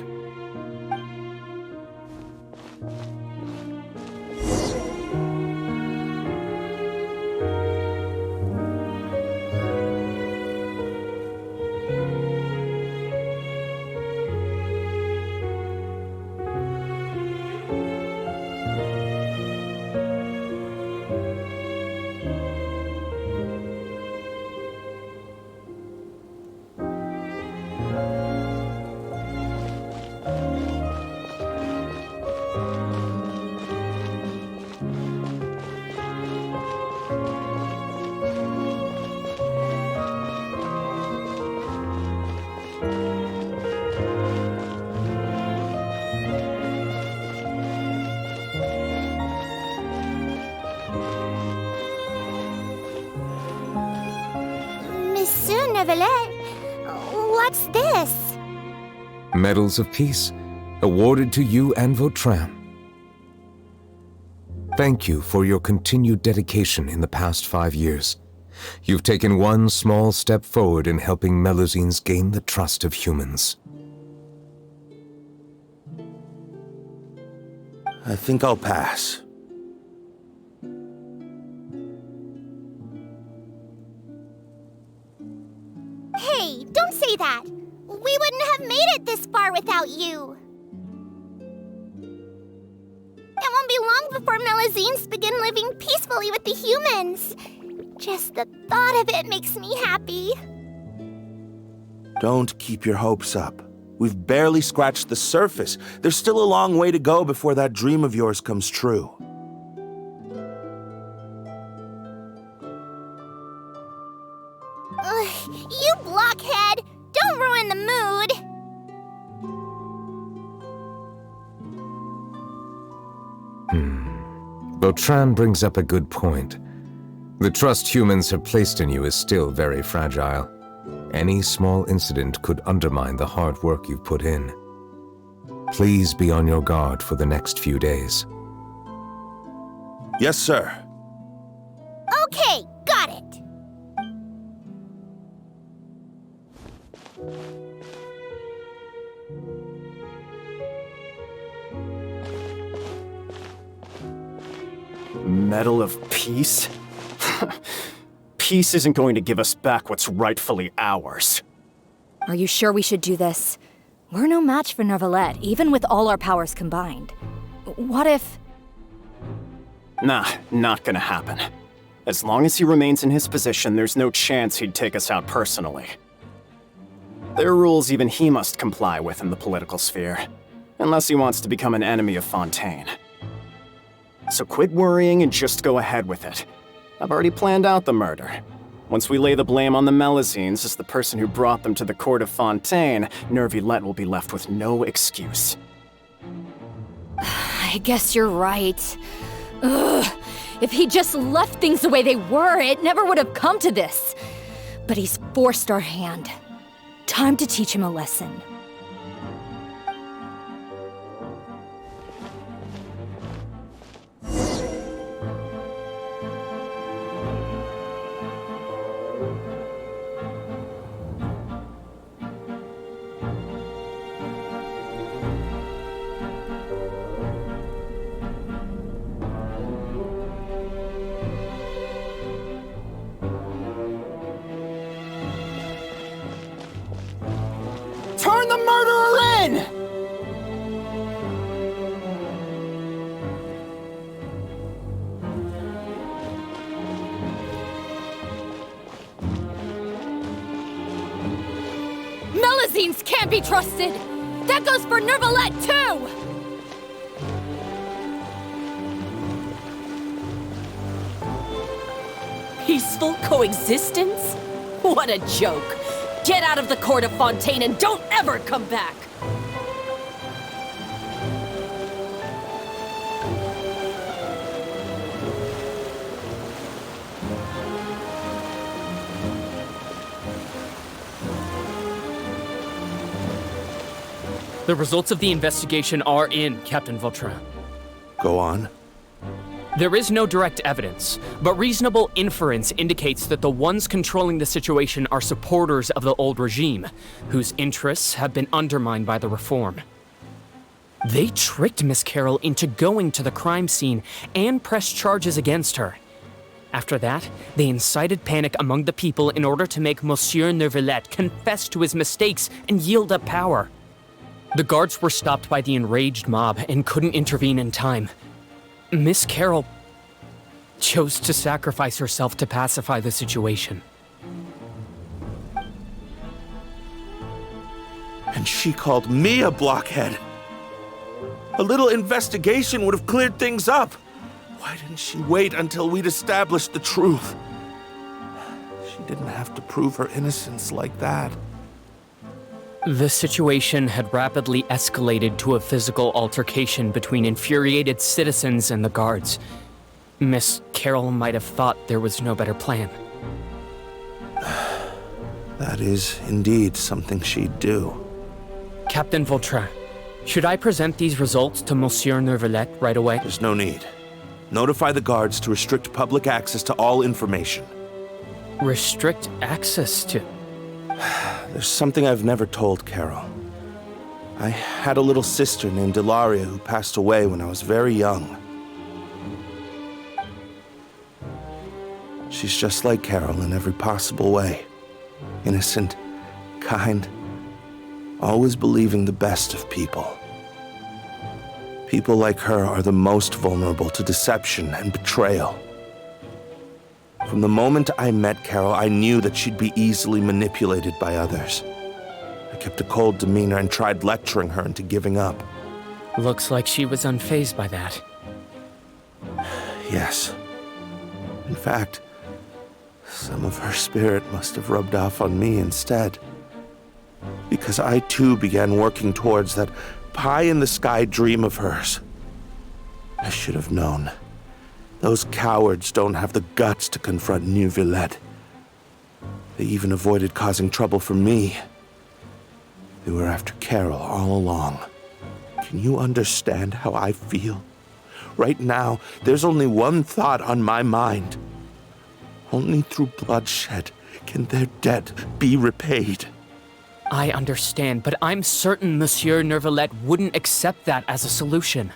What's this? Medals of Peace, awarded to you and Vautrin. Thank you for your continued dedication in the past 5 years. You've taken one small step forward in helping Melazines gain the trust of humans. I think I'll pass. Hey, don't say that! We wouldn't have made it this far without you! before Melazines begin living peacefully with the humans. Just the thought of it makes me happy. Don't keep your hopes up. We've barely scratched the surface. There's still a long way to go before that dream of yours comes true. You blockhead! Don't ruin the mood! Vautrin brings up a good point. The trust humans have placed in you is still very fragile. Any small incident could undermine the hard work you've put in. Please be on your guard for the next few days. Yes, sir. Okay, got it. Medal of Peace? Peace isn't going to give us back what's rightfully ours. Are you sure we should do this? We're no match for Neuvillette, even with all our powers combined. What if... Nah, not gonna happen. As long as he remains in his position, there's no chance he'd take us out personally. There are rules even he must comply with in the political sphere, unless he wants to become an enemy of Fontaine. So quit worrying and just go ahead with it. I've already planned out the murder. Once we lay the blame on the Melazines as the person who brought them to the court of Fontaine, Neuvillette will be left with no excuse. I guess you're right. Ugh. If he just left things the way they were, it never would have come to this. But he's forced our hand. Time to teach him a lesson. Turn the murderer in! Melazines can't be trusted! That goes for Neuvillette, too! Peaceful coexistence? What a joke! Get out of the court of Fontaine and don't ever come back! The results of the investigation are in, Captain Vautrin. Go on. There is no direct evidence, but reasonable inference indicates that the ones controlling the situation are supporters of the old regime, whose interests have been undermined by the reform. They tricked Miss Carroll into going to the crime scene and pressed charges against her. After that, they incited panic among the people in order to make Monsieur Neuvillette confess to his mistakes and yield up power. The guards were stopped by the enraged mob and couldn't intervene in time. Miss Carroll chose to sacrifice herself to pacify the situation. And she called me a blockhead. A little investigation would have cleared things up. Why didn't she wait until we'd established the truth? She didn't have to prove her innocence like that. The situation had rapidly escalated to a physical altercation between infuriated citizens and the guards. Miss Carroll might have thought there was no better plan. That is indeed something she'd do. Captain Vautrin, should I present these results to Monsieur Neuvillette right away? There's no need. Notify the guards to restrict public access to all information. Restrict access to? There's something I've never told Carol. I had a little sister named Ilaria who passed away when I was very young. She's just like Carol in every possible way. Innocent, kind, always believing the best of people. People like her are the most vulnerable to deception and betrayal. From the moment I met Carol, I knew that she'd be easily manipulated by others. I kept a cold demeanor and tried lecturing her into giving up. Looks like she was unfazed by that. Yes. In fact, some of her spirit must have rubbed off on me instead. Because I too began working towards that pie-in-the-sky dream of hers. I should have known. Those cowards don't have the guts to confront Neuvillette. They even avoided causing trouble for me. They were after Carol all along. Can you understand how I feel? Right now, there's only one thought on my mind. Only through bloodshed can their debt be repaid. I understand, but I'm certain Monsieur Neuvillette wouldn't accept that as a solution.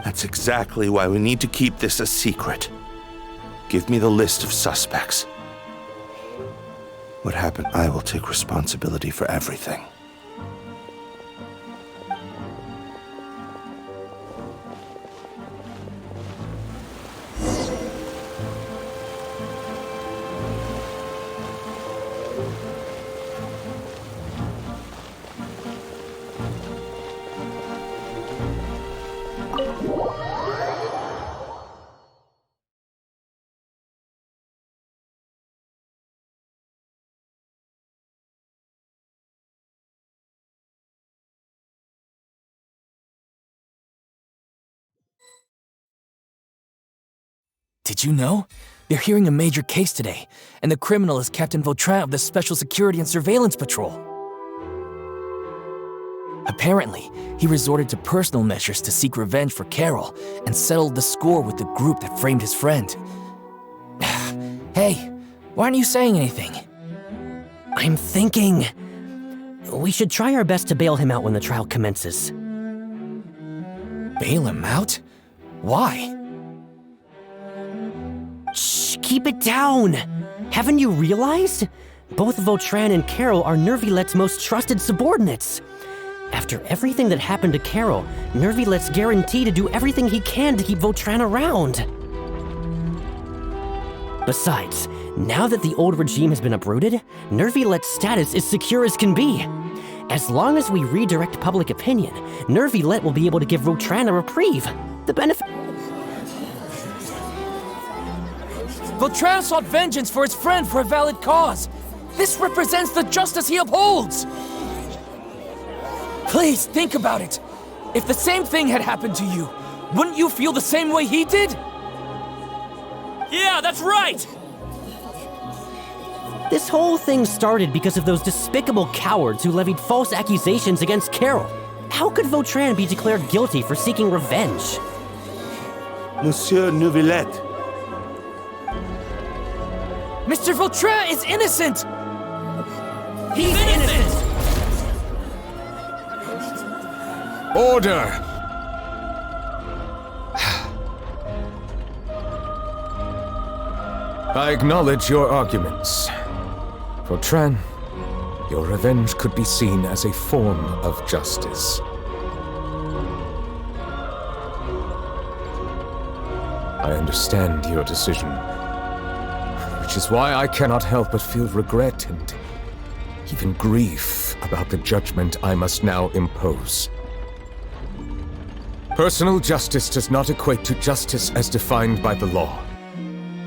That's exactly why we need to keep this a secret. Give me the list of suspects. What happened, I will take responsibility for everything. Did you know? They're hearing a major case today, and the criminal is Captain Vautrin of the Special Security and Surveillance Patrol. Apparently, he resorted to personal measures to seek revenge for Carol and settled the score with the group that framed his friend. Hey, why aren't you saying anything? I'm thinking... we should try our best to bail him out when the trial commences. Bail him out? Why? Shh, keep it down! Haven't you realized? Both Vautrin and Carol are Neuvillette's most trusted subordinates. After everything that happened to Carol, Neuvillette's guaranteed to do everything he can to keep Vautrin around. Besides, now that the old regime has been uprooted, Neuvillette's status is secure as can be. As long as we redirect public opinion, Neuvillette will be able to give Vautrin a reprieve. The benefit... Vautrin sought vengeance for his friend for a valid cause. This represents the justice he upholds. Please, think about it. If the same thing had happened to you, wouldn't you feel the same way he did? Yeah, that's right! This whole thing started because of those despicable cowards who levied false accusations against Carol. How could Vautrin be declared guilty for seeking revenge? Monsieur Neuvillette. Mr. Vautrin is innocent! He's innocent! Order! I acknowledge your arguments. Vautrin, your revenge could be seen as a form of justice. I understand your decision, which is why I cannot help but feel regret and even grief about the judgment I must now impose. Personal justice does not equate to justice as defined by the law.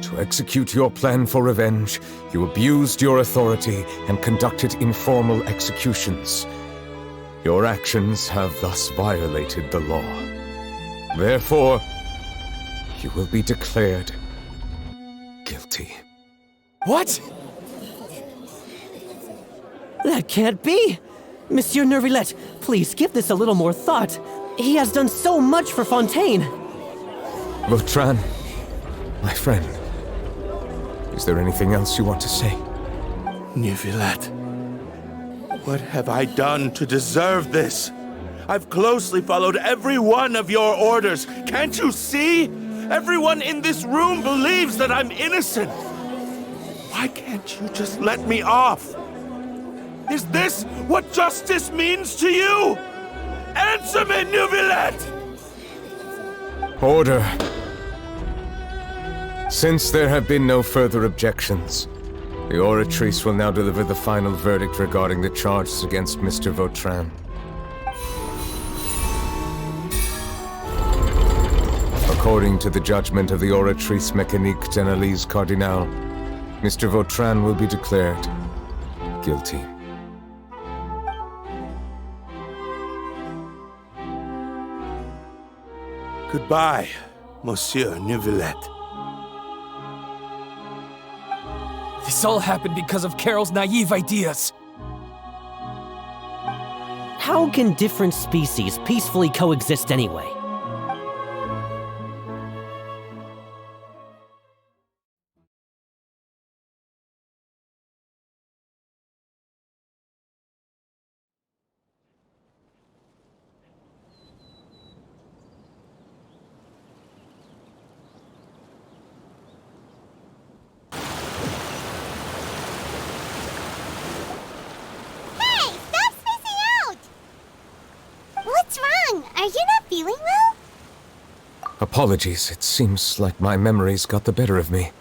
To execute your plan for revenge, you abused your authority and conducted informal executions. Your actions have thus violated the law. Therefore, you will be declared guilty. What? That can't be! Monsieur Neuvillette, please give this a little more thought. He has done so much for Fontaine. Vautrin, my friend, is there anything else you want to say? Neuvillette, what have I done to deserve this? I've closely followed every one of your orders. Can't you see? Everyone in this room believes that I'm innocent. Why can't you just let me off? Is this what justice means to you? Answer me, Neuvillette! Order. Since there have been no further objections, the Oratrice will now deliver the final verdict regarding the charges against Mr. Vautrin. According to the judgment of the Oratrice Mécanique d'Analyse Cardinal, Mr. Vautrin will be declared guilty. Goodbye, Monsieur Neuvillette. This all happened because of Carol's naive ideas. How can different species peacefully coexist anyway? Are you not feeling well? Apologies, it seems like my memories got the better of me.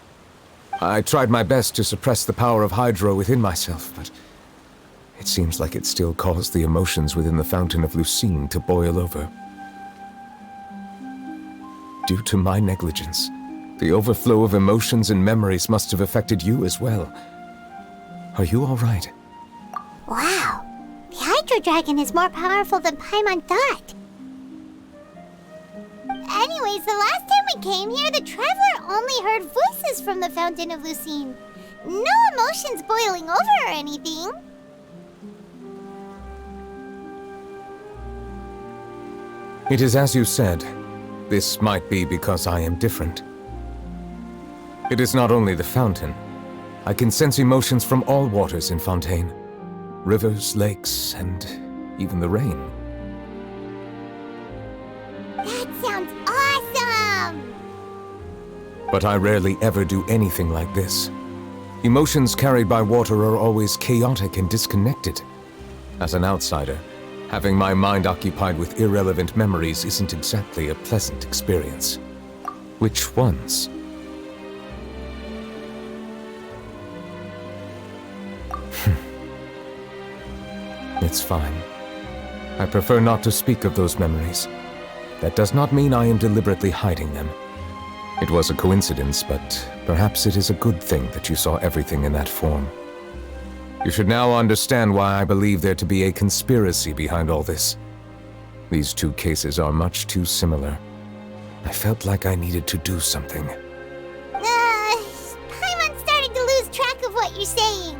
I tried my best to suppress the power of Hydro within myself, but it seems like it still caused the emotions within the Fountain of Lucine to boil over. Due to my negligence, the overflow of emotions and memories must have affected you as well. Are you all right? Wow. The Hydro Dragon is more powerful than Paimon thought. Anyways, the last time we came here, the Traveler only heard voices from the Fountain of Lucine. No emotions boiling over or anything. It is as you said. This might be because I am different. It is not only the fountain. I can sense emotions from all waters in Fontaine. Rivers, lakes, and even the rain. That sounds awesome! But I rarely ever do anything like this. Emotions carried by water are always chaotic and disconnected. As an outsider, having my mind occupied with irrelevant memories isn't exactly a pleasant experience. Which ones? It's fine. I prefer not to speak of those memories. That does not mean I am deliberately hiding them. It was a coincidence, but perhaps it is a good thing that you saw everything in that form. You should now understand why I believe there to be a conspiracy behind all this. These two cases are much too similar. I felt like I needed to do something. Paimon's starting to lose track of what you're saying.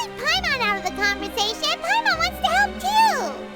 leave Paimon out of the conversation. Paimon wants to help too.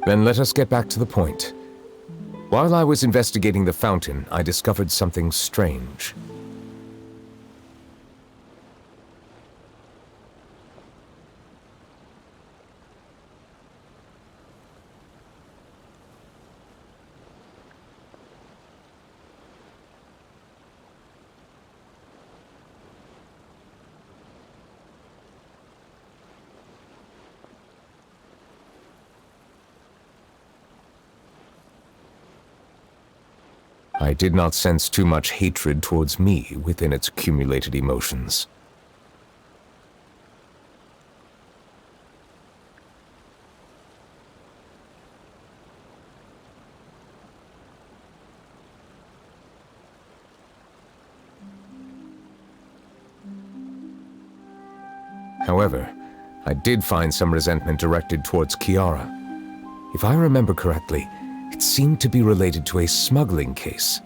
Then let us get back to the point. While I was investigating the fountain, I discovered something strange. I did not sense too much hatred towards me within its accumulated emotions. However, I did find some resentment directed towards Kiara. If I remember correctly, it seemed to be related to a smuggling case.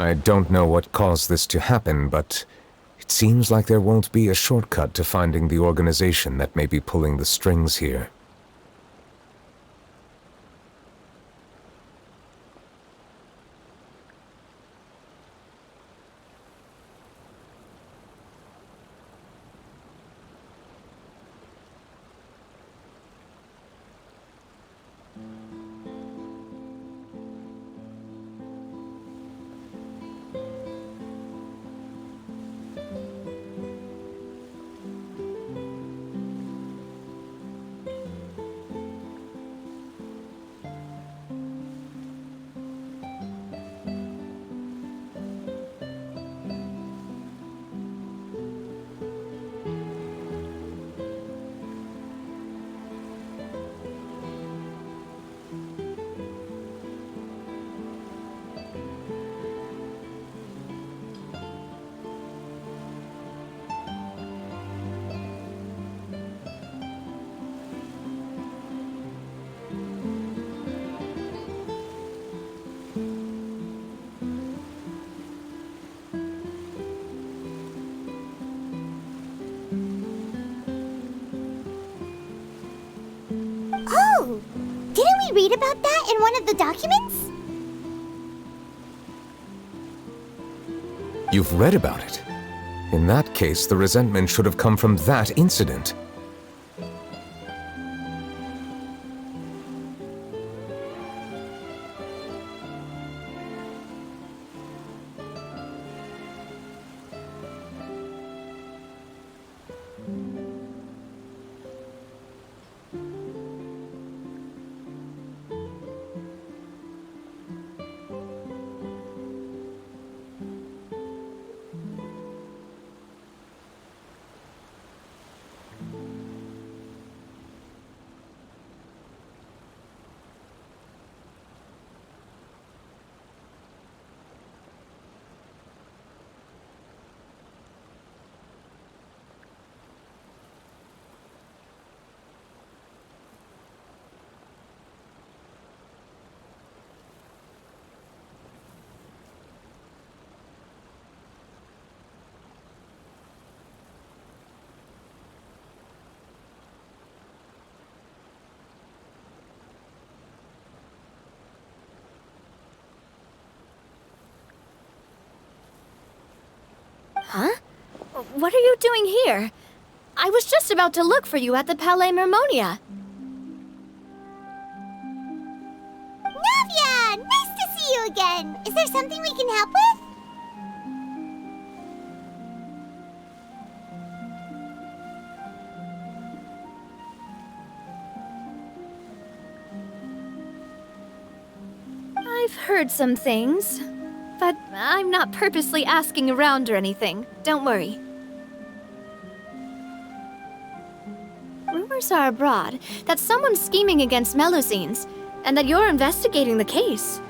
I don't know what caused this to happen, but it seems like there won't be a shortcut to finding the organization that may be pulling the strings here. Oh! Didn't we read about that in one of the documents? You've read about it. In that case, the resentment should have come from that incident. Huh? What are you doing here? I was just about to look for you at the Palais Mermonia. Navia! Nice to see you again! Is there something we can help with? I've heard some things, but I'm not purposely asking around or anything. Don't worry. Rumors are abroad that someone's scheming against Melusines, and that you're investigating the case.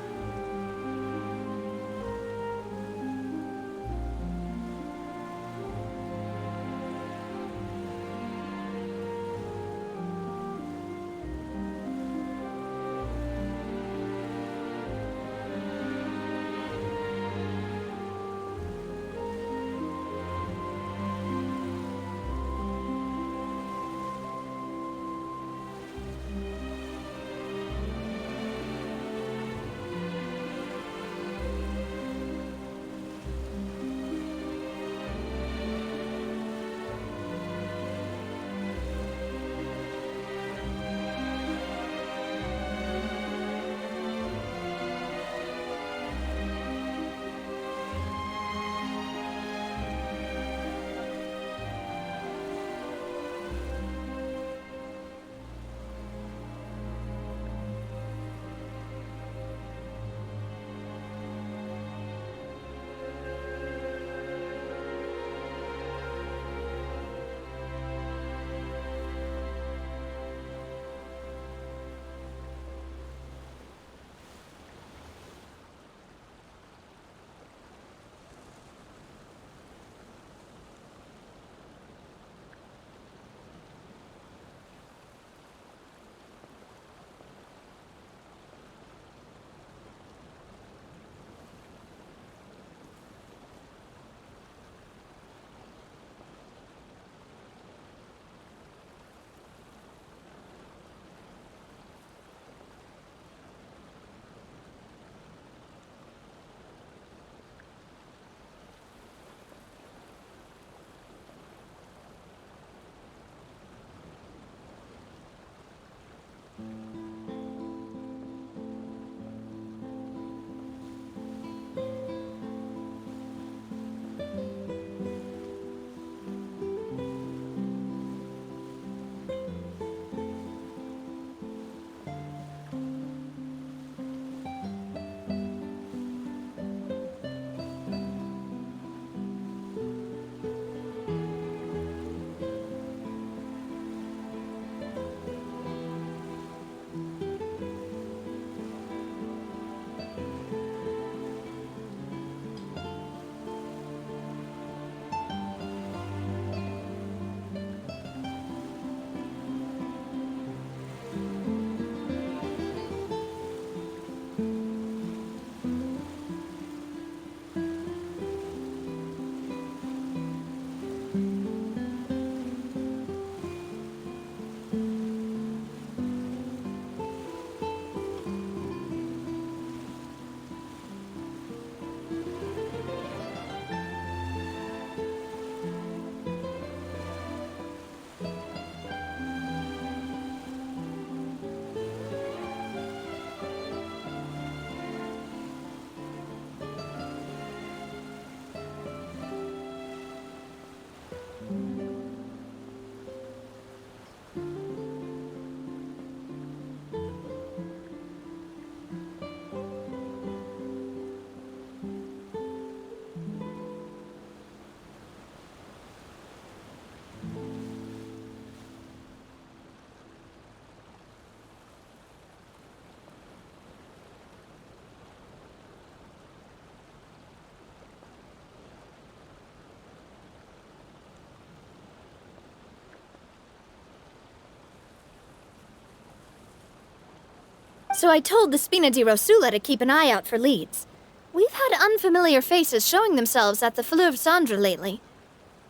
So I told the Spina di Rosula to keep an eye out for leads. We've had unfamiliar faces showing themselves at the Fleuve Cendre lately.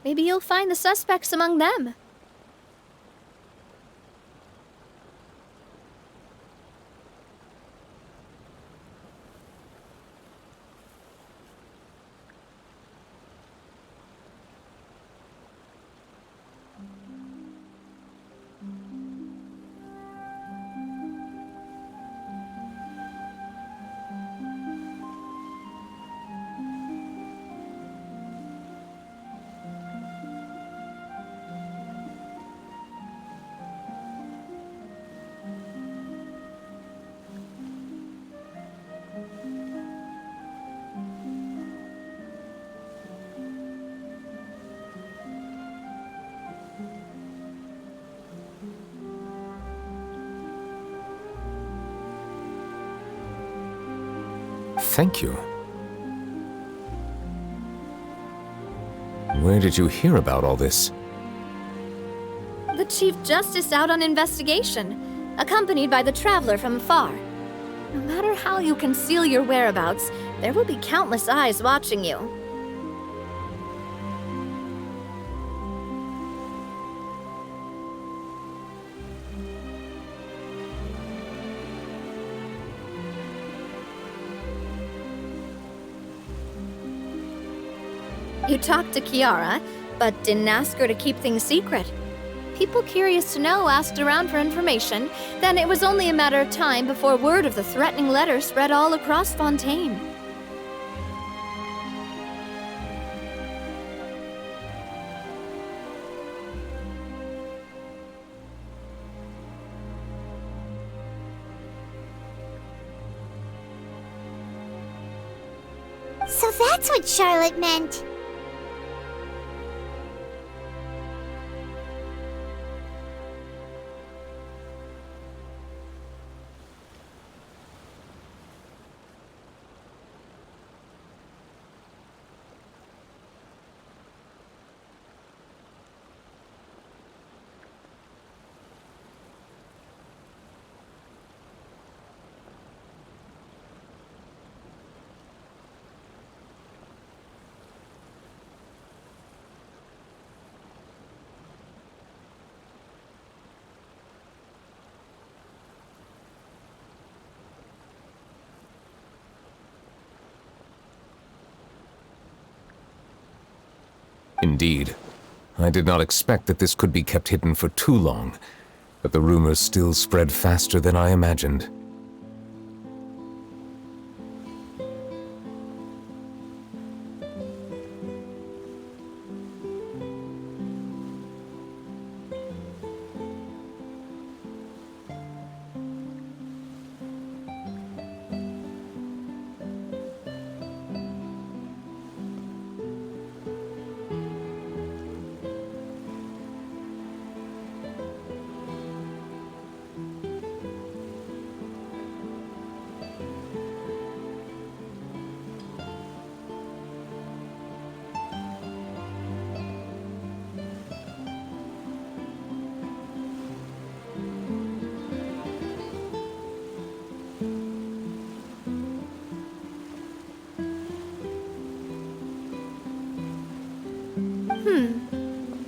Maybe you'll find the suspects among them. Thank you. Where did you hear about all this? The Chief Justice out on investigation, accompanied by the Traveler from afar. No matter how you conceal your whereabouts, there will be countless eyes watching you. You talked to Kiara, but didn't ask her to keep things secret. People curious to know asked around for information, then it was only a matter of time before word of the threatening letter spread all across Fontaine. So that's what Charlotte meant. Indeed. I did not expect that this could be kept hidden for too long, but the rumors still spread faster than I imagined.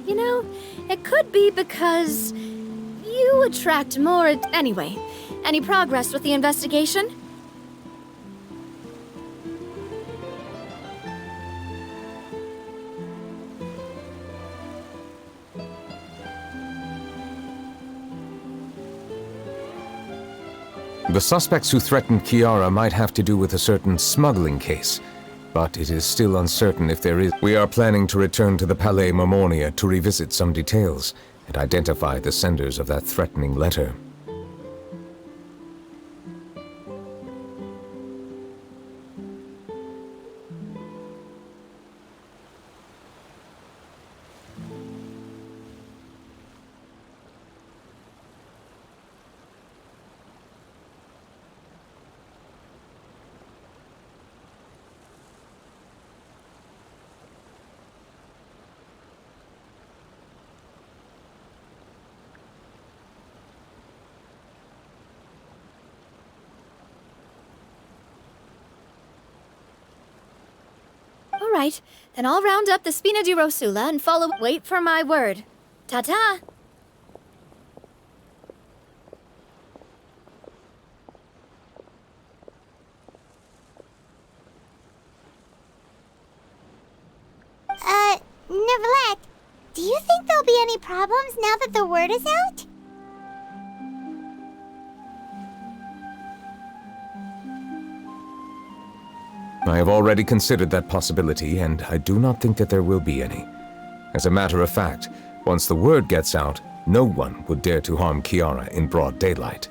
You know, it could be because you attract more. Anyway, any progress with the investigation? The suspects who threatened Kiara might have to do with a certain smuggling case, but it is still uncertain if there is. We are planning to return to the Palais Marmonia to revisit some details and identify the senders of that threatening letter. All right, then I'll round up the Spina di Rosula and follow. Wait for my word. Ta-ta! Neuvillette, do you think there'll be any problems now that the word is out? I have already considered that possibility, and I do not think that there will be any. As a matter of fact, once the word gets out, no one would dare to harm Kiara in broad daylight.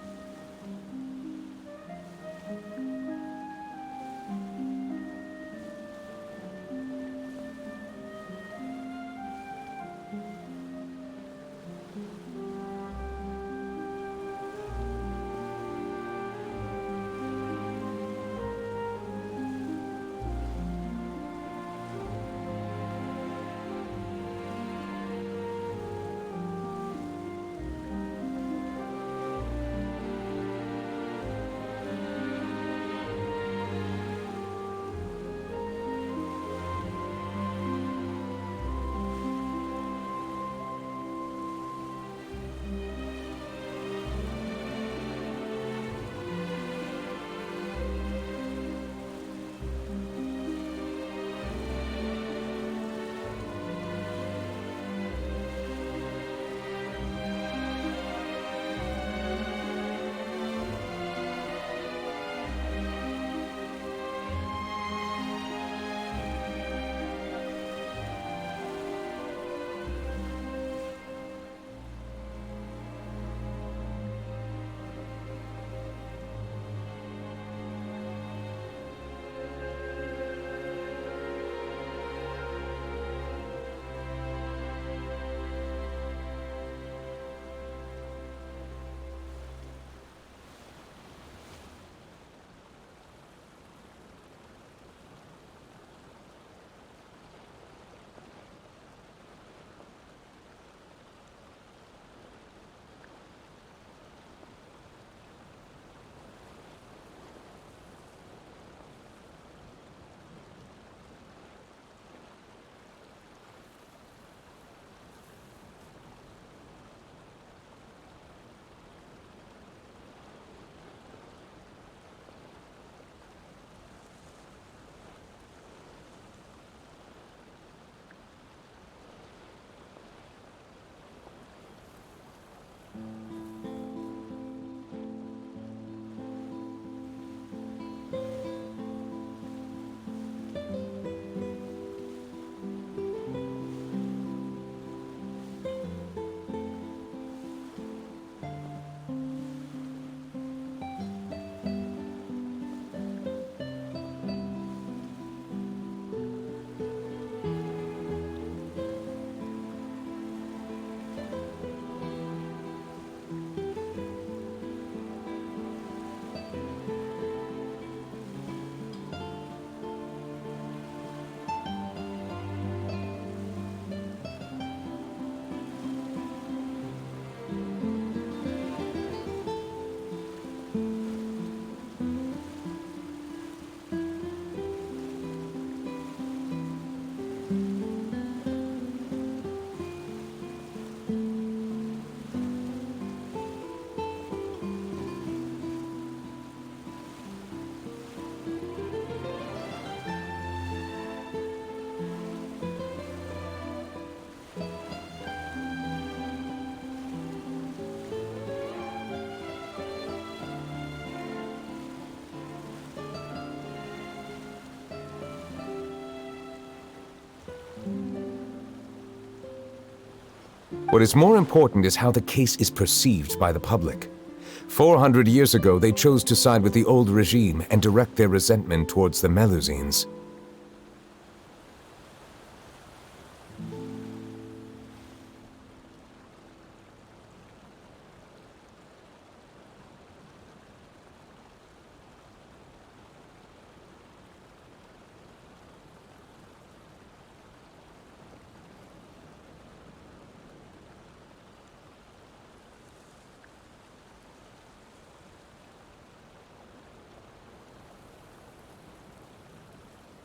What is more important is how the case is perceived by the public. 400 years ago, they chose to side with the old regime and direct their resentment towards the Melusines.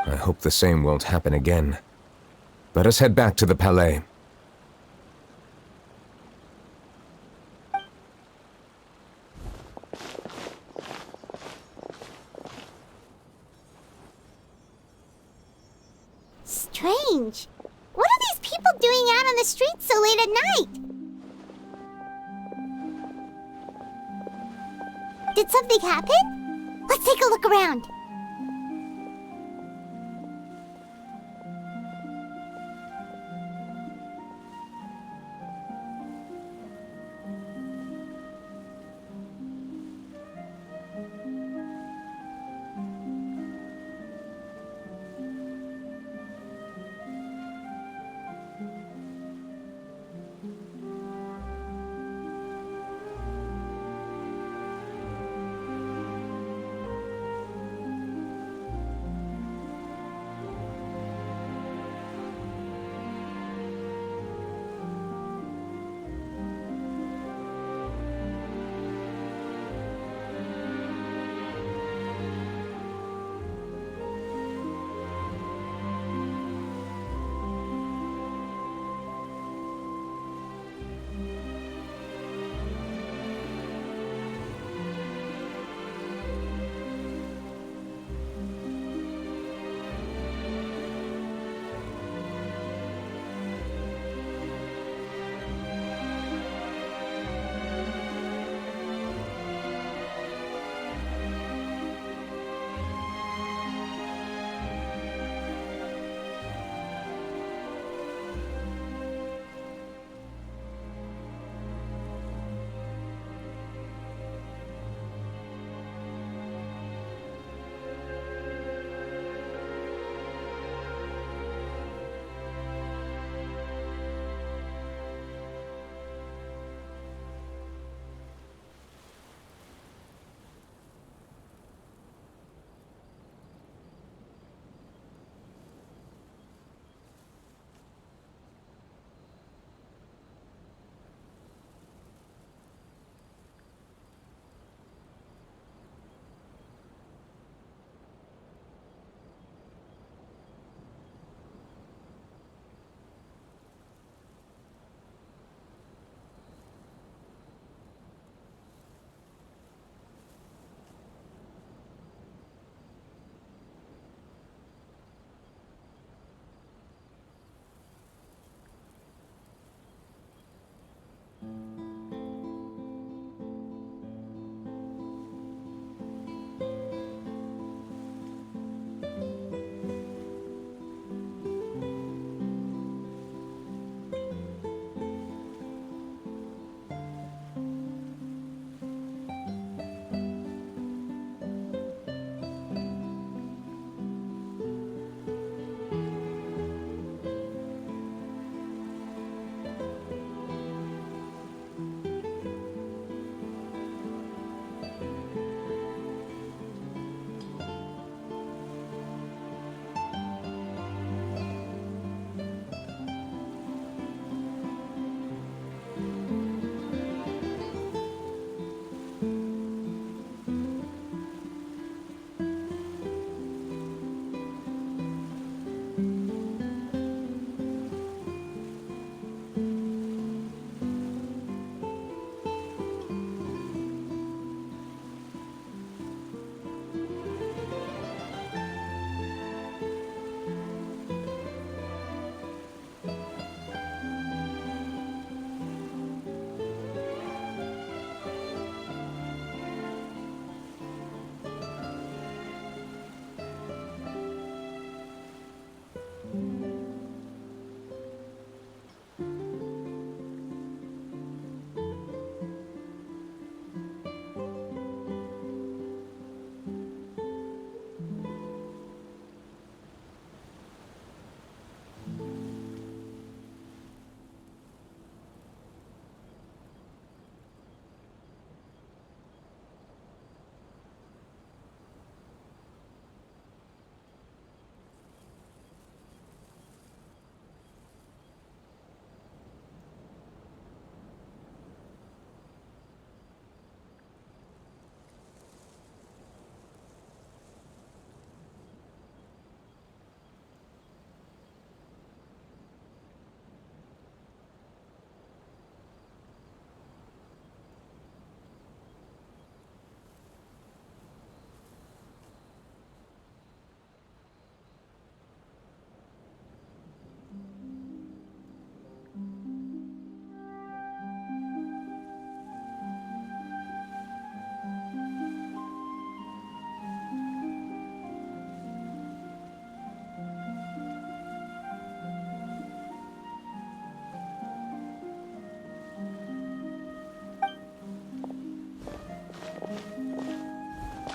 I hope the same won't happen again. Let us head back to the Palais. Strange. What are these people doing out on the streets so late at night? Did something happen? Let's take a look around.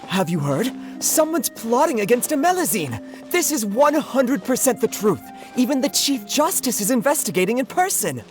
Have you heard? Someone's plotting against Amelazine! This is 100% the truth! Even the Chief Justice is investigating in person!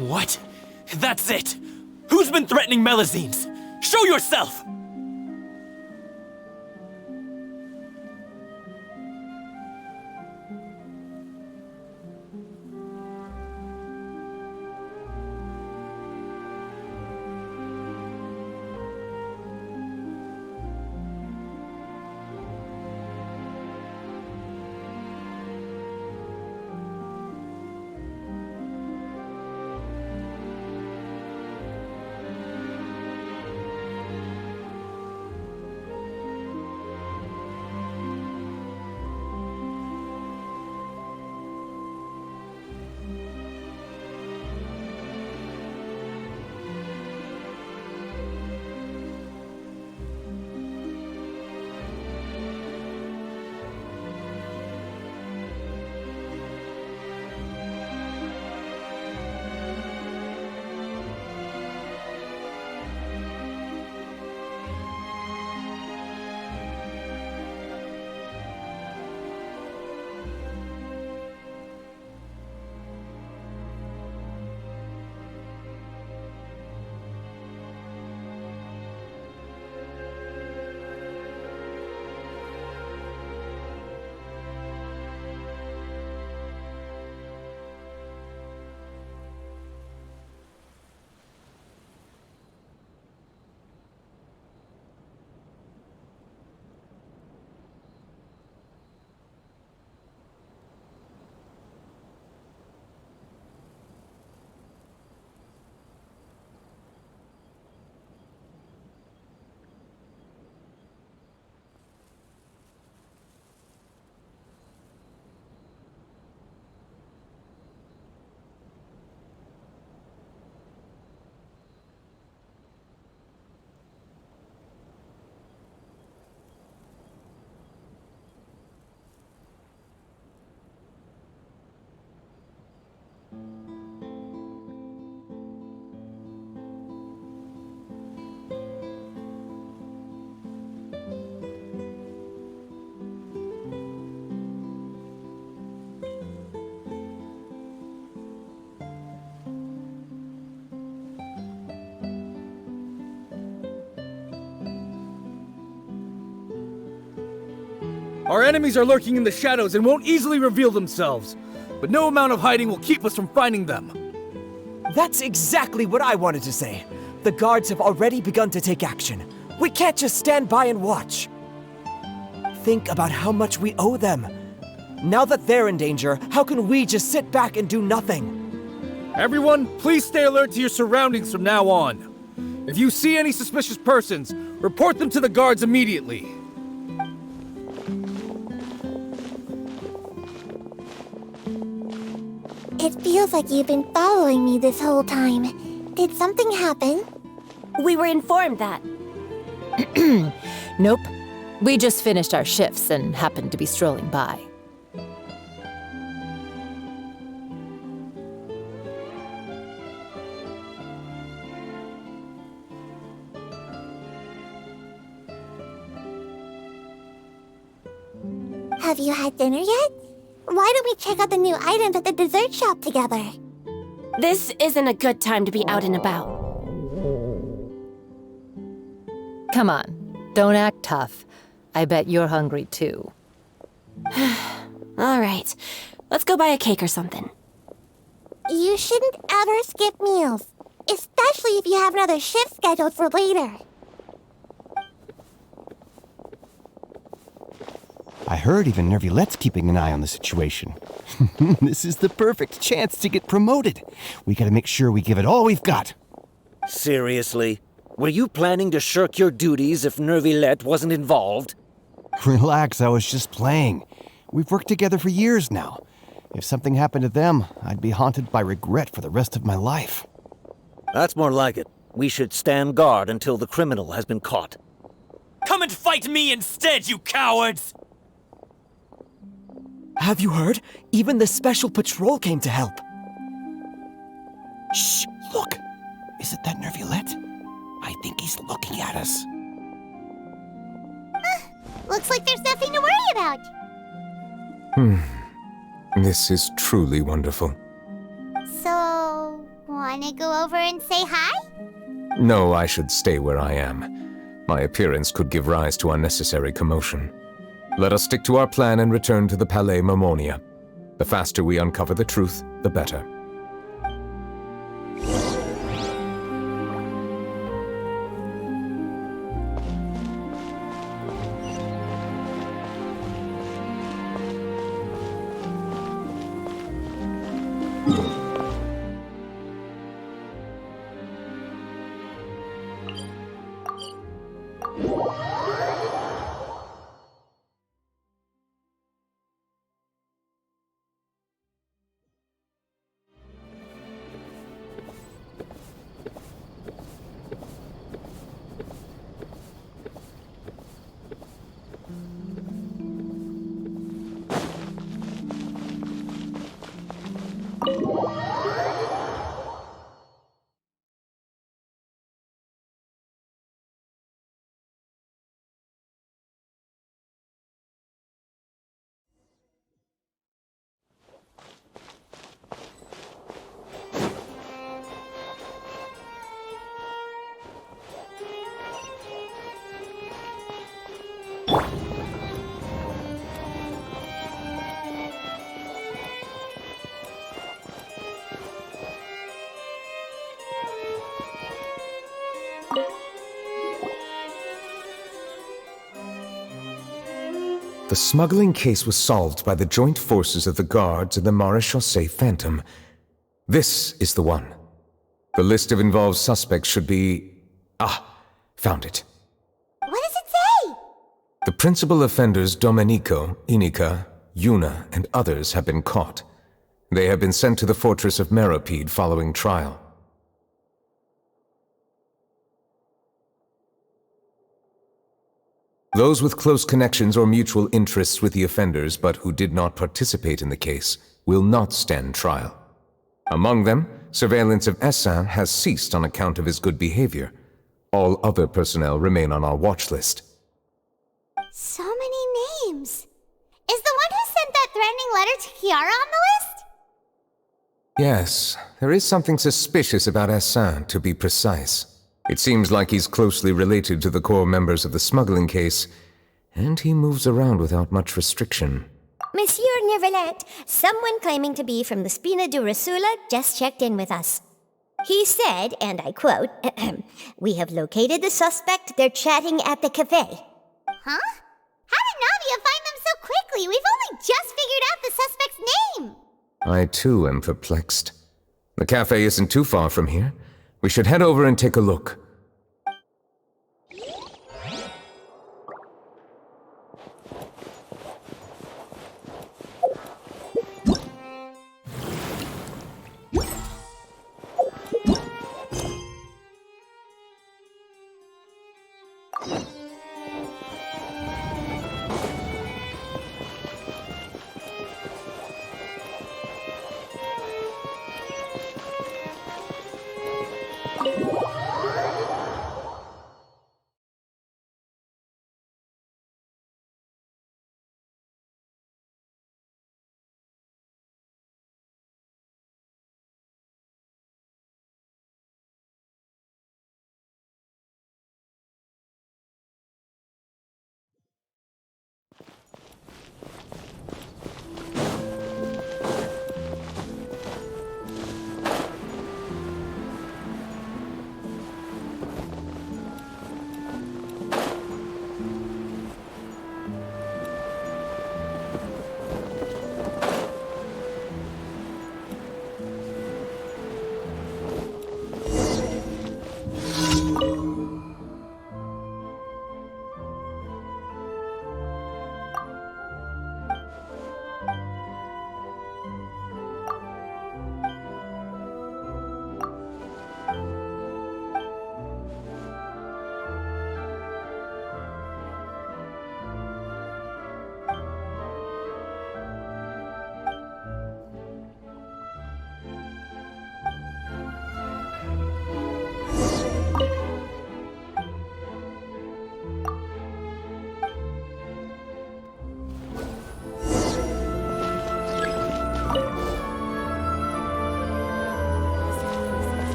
What? That's it! Who's been threatening Melazines? Show yourself! Our enemies are lurking in the shadows and won't easily reveal themselves. But no amount of hiding will keep us from finding them. That's exactly what I wanted to say. The guards have already begun to take action. We can't just stand by and watch. Think about how much we owe them. Now that they're in danger, how can we just sit back and do nothing? Everyone, please stay alert to your surroundings from now on. If you see any suspicious persons, report them to the guards immediately. It feels like you've been following me this whole time. Did something happen? We were informed that. Nope. We just finished our shifts and happened to be strolling by. Have you had dinner yet? Why don't we check out the new items at the dessert shop together? This isn't a good time to be out and about. Come on, don't act tough. I bet you're hungry too. All right, let's go buy a cake or something. You shouldn't ever skip meals, especially if you have another shift scheduled for later. I heard even Neuvillette's keeping an eye on the situation. This is the perfect chance to get promoted. We gotta make sure we give it all we've got. Seriously? Were you planning to shirk your duties if Neuvillette wasn't involved? Relax, I was just playing. We've worked together for years now. If something happened to them, I'd be haunted by regret for the rest of my life. That's more like it. We should stand guard until the criminal has been caught. Come and fight me instead, you cowards! Have you heard? Even the special patrol came to help. Shh, look. Isn't that Neuvillette? I think he's looking at us. Looks like there's nothing to worry about. This is truly wonderful. So, wanna go over and say hi? No, I should stay where I am. My appearance could give rise to unnecessary commotion. Let us stick to our plan and return to the Palais Mermonia. The faster we uncover the truth, the better. The smuggling case was solved by the joint forces of the guards and the Maréchaussée Phantom. This is the one. The list of involved suspects should be... found it. What does it say? The principal offenders Domenico, Inica, Yuna, and others have been caught. They have been sent to the fortress of Meropide following trial. Those with close connections or mutual interests with the offenders but who did not participate in the case will not stand trial. Among them, surveillance of Essin has ceased on account of his good behavior. All other personnel remain on our watch list. So many names. Is the one who sent that threatening letter to Kiara on the list? Yes, there is something suspicious about Essin, to be precise. It seems like he's closely related to the core members of the smuggling case, and he moves around without much restriction. Monsieur Neuvillette, someone claiming to be from the Spina Durasula just checked in with us. He said, and I quote, "We have located the suspect. They're chatting at the cafe." Huh? How did Navia find them so quickly? We've only just figured out the suspect's name. I too am perplexed. The cafe isn't too far from here. We should head over and take a look.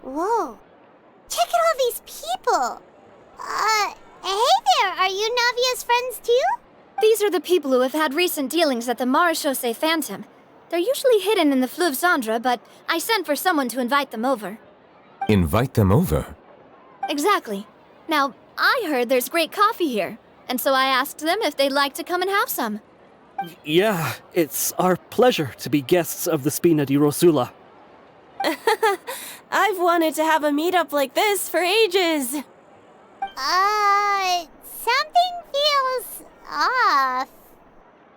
Whoa. Check out all these people. Hey there, are you Navia's friends too? These are the people who have had recent dealings at the Marechaussee Phantom. They're usually hidden in the Fleuve Cendre, but I sent for someone to invite them over. Invite them over? Exactly. Now, I heard there's great coffee here, and so I asked them if they'd like to come and have some. Yeah, it's our pleasure to be guests of the Spina di Rosula. I've wanted to have a meetup like this for ages. Something feels off.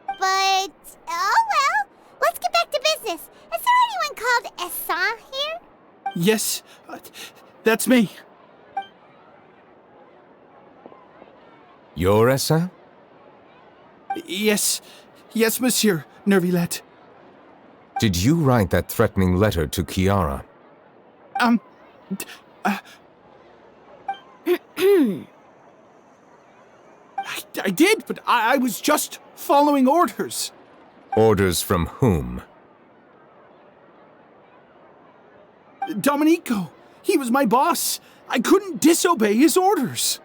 But, oh well, let's get back to business. Is there anyone called Essa here? Yes, that's me. You're Essa? Yes, Monsieur Neuvillette. Did you write that threatening letter to Kiara? I did, but I was just following orders. Orders from whom? Domenico. He was my boss. I couldn't disobey his orders.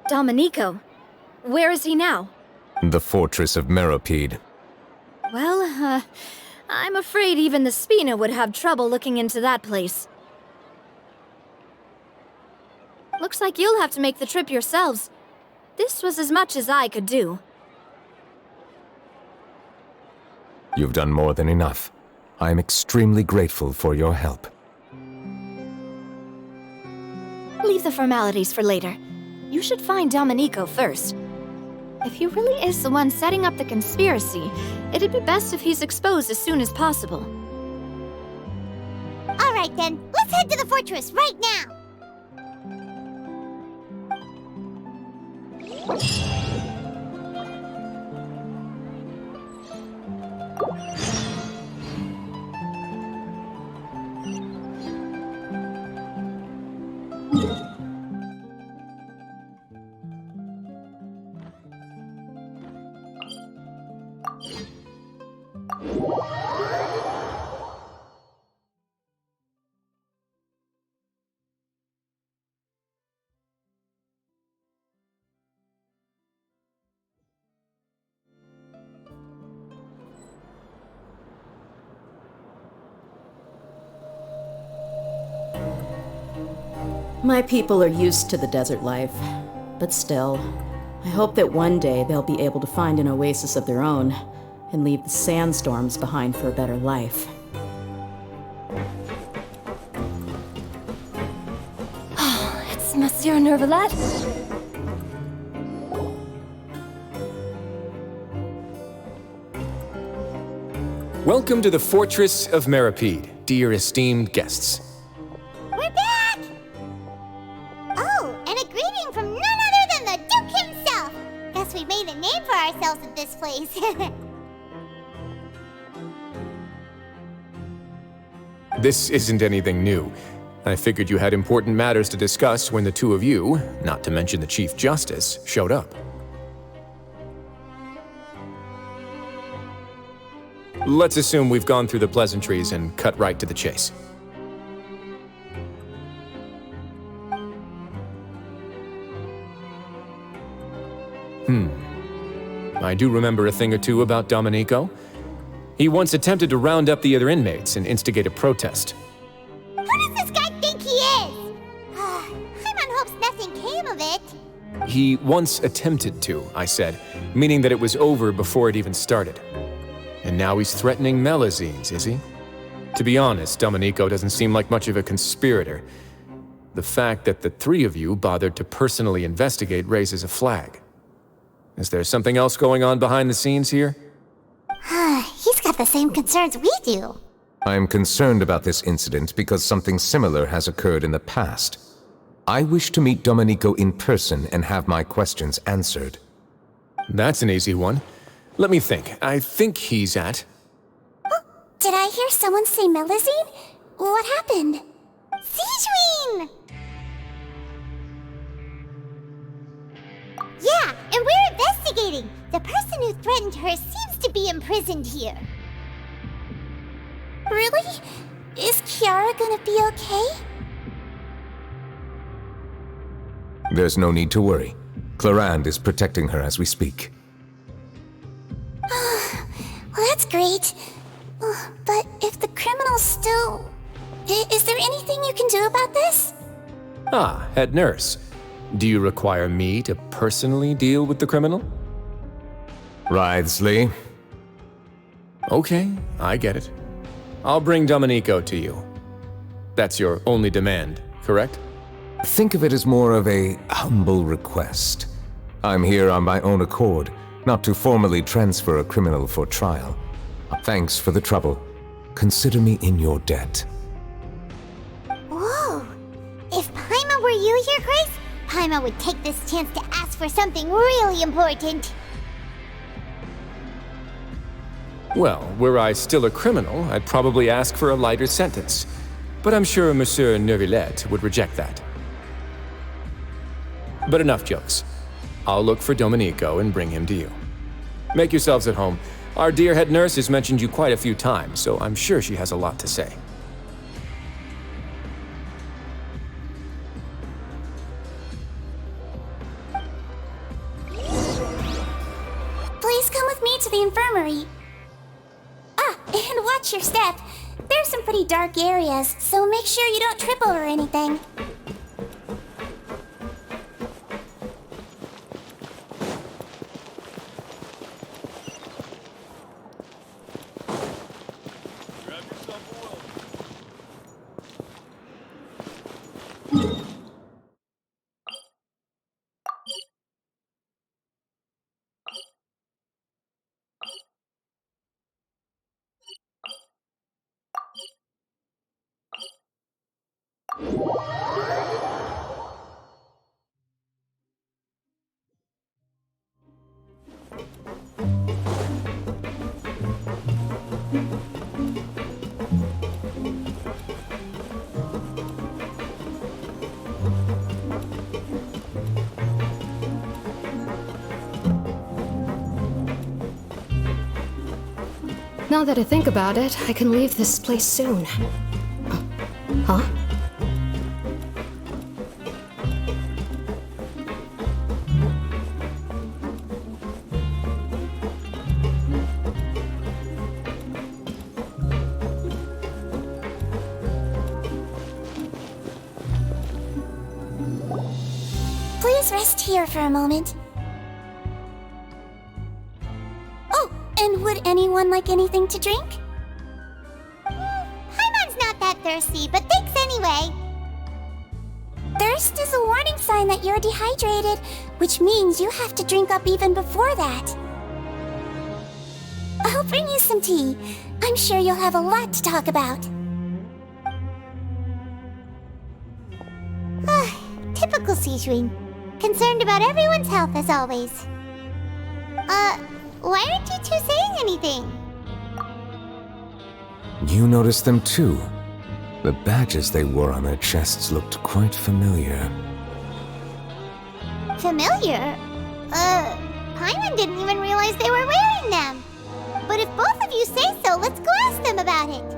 Domenico? Where is he now? The fortress of Meropide. Well, I'm afraid even the Spina would have trouble looking into that place. Looks like you'll have to make the trip yourselves. This was as much as I could do. You've done more than enough. I am extremely grateful for your help. Leave the formalities for later. You should find Domenico first. If he really is the one setting up the conspiracy, it'd be best if he's exposed as soon as possible. All right then, let's head to the fortress right now. My people are used to the desert life, but still, I hope that one day they'll be able to find an oasis of their own and leave the sandstorms behind for a better life. It's Monsieur Neuvillette. Welcome to the Fortress of Meropide, dear esteemed guests. We're back! Oh, and a greeting from none other than the Duke himself! Guess we made a name for ourselves at this place. This isn't anything new. I figured you had important matters to discuss when the two of you, not to mention the Chief Justice, showed up. Let's assume we've gone through the pleasantries and cut right to the chase. I do remember a thing or two about Domenico. He once attempted to round up the other inmates and instigate a protest. name of it. He once attempted to, I said, meaning that it was over before it even started. And now he's threatening Melazines, is he? To be honest, Domenico doesn't seem like much of a conspirator. The fact that the three of you bothered to personally investigate raises a flag. Is there something else going on behind the scenes here? He's got the same concerns we do. I am concerned about this incident because something similar has occurred in the past. I wish to meet Domenico in person and have my questions answered. That's an easy one. Let me think. I think he's at... Did I hear someone say Melazine? What happened? Sigewinne! Yeah, and we're investigating. The person who threatened her seems to be imprisoned here. Really? Is Kiara gonna be okay? There's no need to worry. Clarande is protecting her as we speak. Well, that's great. But if the criminal's still... Is there anything you can do about this? Ah, head nurse. Do you require me to personally deal with the criminal? Wriothesley. Okay, I get it. I'll bring Domenico to you. That's your only demand, correct? Think of it as more of a humble request. I'm here on my own accord, not to formally transfer a criminal for trial. Thanks for the trouble. Consider me in your debt. Whoa! If Paimon were you here, Grace, Paimon would take this chance to ask for something really important. Well, were I still a criminal, I'd probably ask for a lighter sentence. But I'm sure Monsieur Neuvillette would reject that. But enough jokes. I'll look for Domenico and bring him to you. Make yourselves at home. Our dear head nurse has mentioned you quite a few times, so I'm sure she has a lot to say. Please come with me to the infirmary. Ah, and watch your step. There's some pretty dark areas, so make sure you don't trip over anything. Now that I think about it, I can leave this place soon. Huh? Please rest here for a moment. Oh, and would anyone like anything to drink? Paimon's not that thirsty, but thanks anyway. Thirst is a warning sign that you're dehydrated, which means you have to drink up even before that. I'll bring you some tea. I'm sure you'll have a lot to talk about. Typical Sigewinne. Concerned about everyone's health as always. Why aren't you two saying anything? You noticed them too. The badges they wore on their chests looked quite familiar. Familiar? Paimon didn't even realize they were wearing them. But if both of you say so, let's go ask them about it.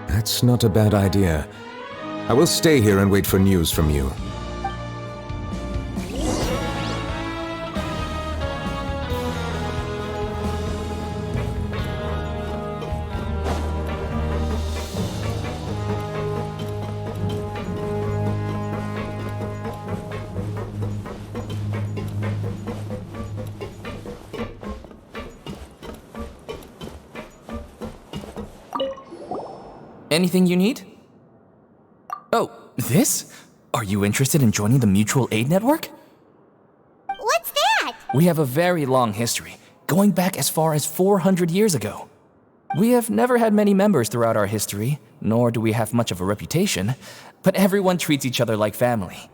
That's not a bad idea. I will stay here and wait for news from you. Anything you need? Oh, this? Are you interested in joining the Mutual Aid Network? What's that? We have a very long history, going back as far as 400 years ago. We have never had many members throughout our history, nor do we have much of a reputation, but everyone treats each other like family.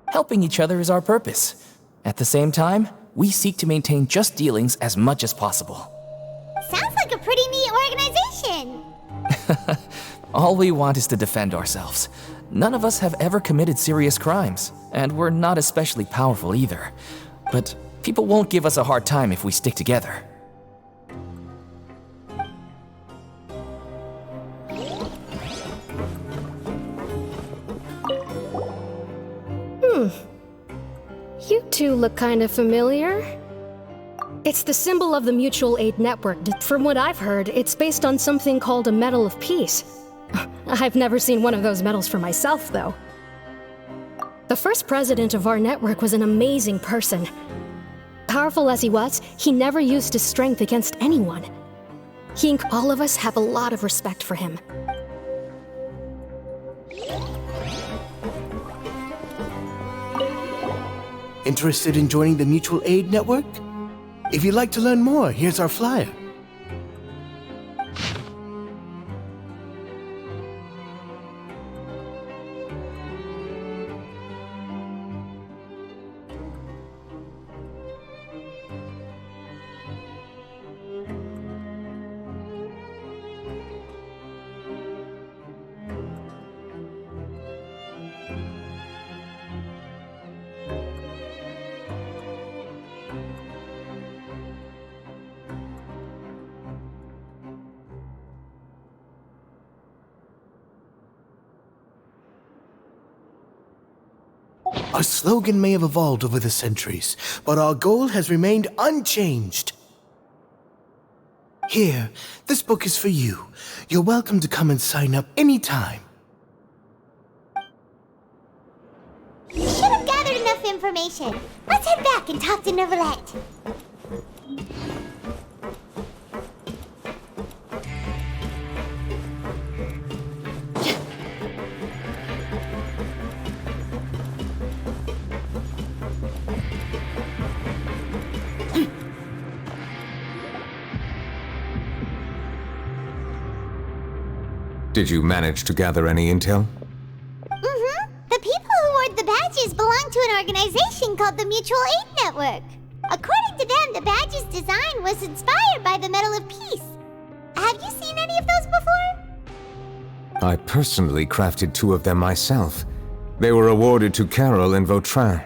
Helping each other is our purpose. At the same time, we seek to maintain just dealings as much as possible. Sounds like a pretty neat organization. All we want is to defend ourselves. None of us have ever committed serious crimes, and we're not especially powerful either. But people won't give us a hard time if we stick together. You two look kind of familiar. It's the symbol of the Mutual Aid Network. From what I've heard, it's based on something called a Medal of Peace. I've never seen one of those medals for myself, though. The first president of our network was an amazing person. Powerful as he was, he never used his strength against anyone. All of us have a lot of respect for him. Interested in joining the Mutual Aid Network? If you'd like to learn more, here's our flyer. Our slogan may have evolved over the centuries, but our goal has remained unchanged. Here, this book is for you. You're welcome to come and sign up anytime. We should have gathered enough information. Let's head back and talk to Neuvillette. Did you manage to gather any intel? Mm-hmm. The people who wore the badges belong to an organization called the Mutual Aid Network. According to them, the badge's design was inspired by the Medal of Peace. Have you seen any of those before? I personally crafted 2 of them myself. They were awarded to Carol and Vautrin.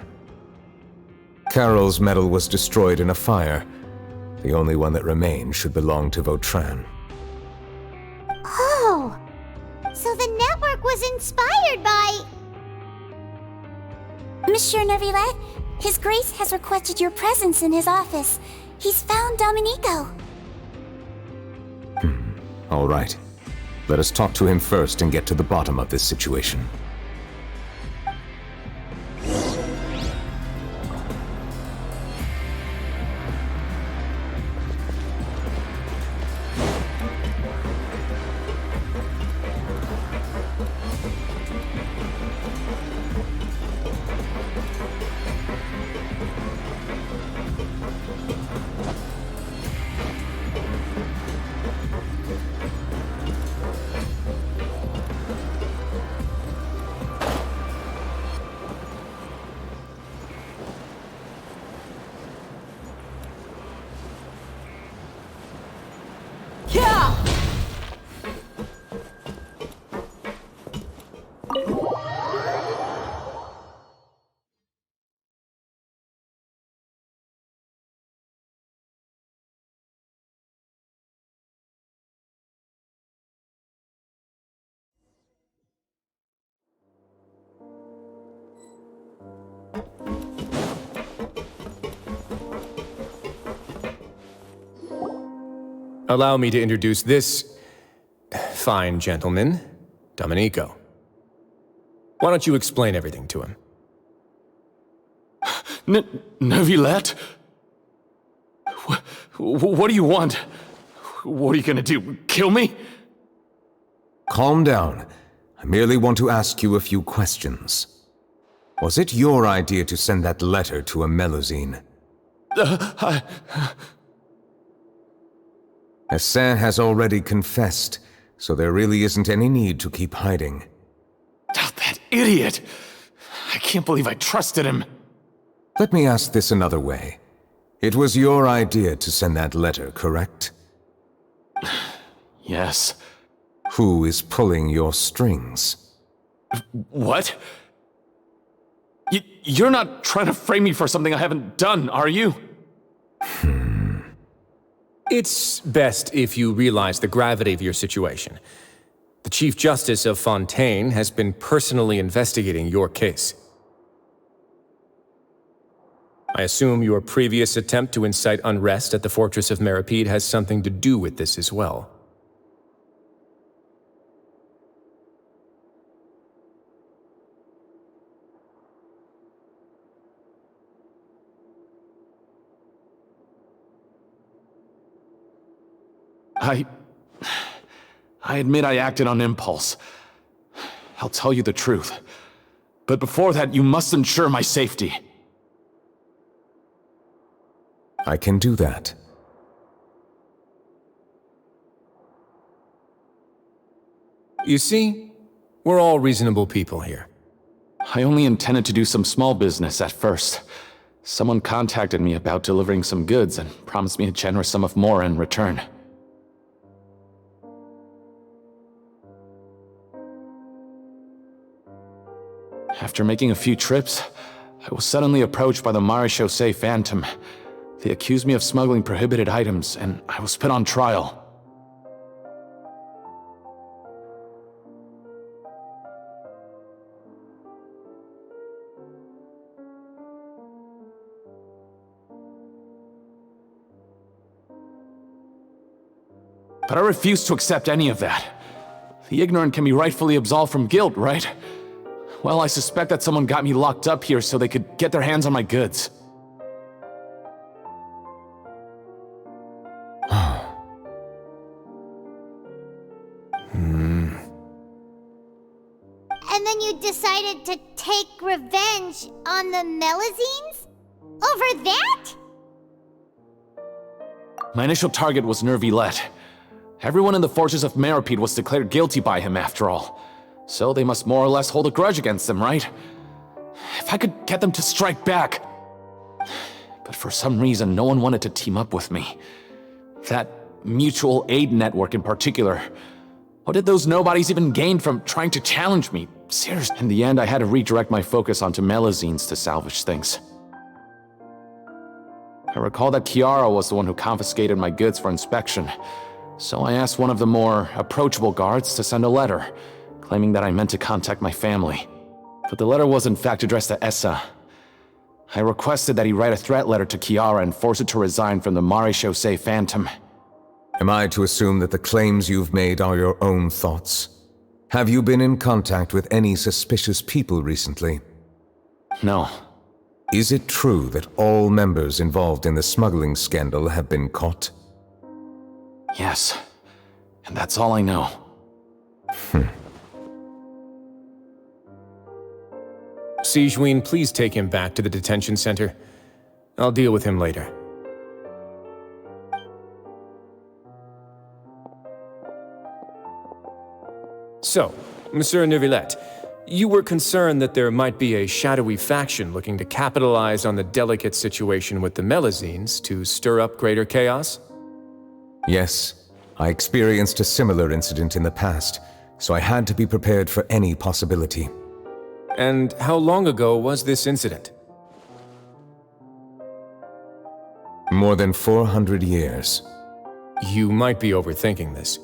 Carol's medal was destroyed in a fire. The only one that remained should belong to Vautrin. Oh! So the network was inspired by... Monsieur Neuvillette, His Grace has requested your presence in his office. He's found Domenico. All right. Let us talk to him first and get to the bottom of this situation. Allow me to introduce this fine gentleman, Domenico. Why don't you explain everything to him? Neuvillette? What do you want? What are you gonna do? Kill me? Calm down. I merely want to ask you a few questions. Was it your idea to send that letter to a Melusine? Hassan has already confessed, so there really isn't any need to keep hiding. That idiot! I can't believe I trusted him. Let me ask this another way. It was your idea to send that letter, correct? Yes. Who is pulling your strings? What? You're not trying to frame me for something I haven't done, are you? It's best if you realize the gravity of your situation. The Chief Justice of Fontaine has been personally investigating your case. I assume your previous attempt to incite unrest at the Fortress of Meripede has something to do with this as well. I admit I acted on impulse. I'll tell you the truth. But before that, you must ensure my safety. I can do that. You see, we're all reasonable people here. I only intended to do some small business at first. Someone contacted me about delivering some goods and promised me a generous sum of more in return. After making a few trips, I was suddenly approached by the Marechaussee Phantom. They accused me of smuggling prohibited items, and I was put on trial. But I refuse to accept any of that. The ignorant can be rightfully absolved from guilt, right? Well, I suspect that someone got me locked up here so they could get their hands on my goods. And then you decided to take revenge on the Melusines? Over that? My initial target was Neuvillette. Everyone in the Fortress of Meripede was declared guilty by him after all. So they must more or less hold a grudge against them, right? If I could get them to strike back. But for some reason, no one wanted to team up with me. That mutual aid network in particular. What did those nobodies even gain from trying to challenge me? Seriously. In the end, I had to redirect my focus onto Melusines to salvage things. I recall that Kiara was the one who confiscated my goods for inspection. So I asked one of the more approachable guards to send a letter, claiming that I meant to contact my family. But the letter was in fact addressed to Essa. I requested that he write a threat letter to Kiara and force it to resign from the Marechaussee Phantom. Am I to assume that the claims you've made are your own thoughts? Have you been in contact with any suspicious people recently? No. Is it true that all members involved in the smuggling scandal have been caught? Yes. And that's all I know. Sigewinne, please take him back to the detention center. I'll deal with him later. So, Monsieur Neuvillette, you were concerned that there might be a shadowy faction looking to capitalize on the delicate situation with the Melusines to stir up greater chaos? Yes. I experienced a similar incident in the past, so I had to be prepared for any possibility. And how long ago was this incident? More than 400 years. You might be overthinking this.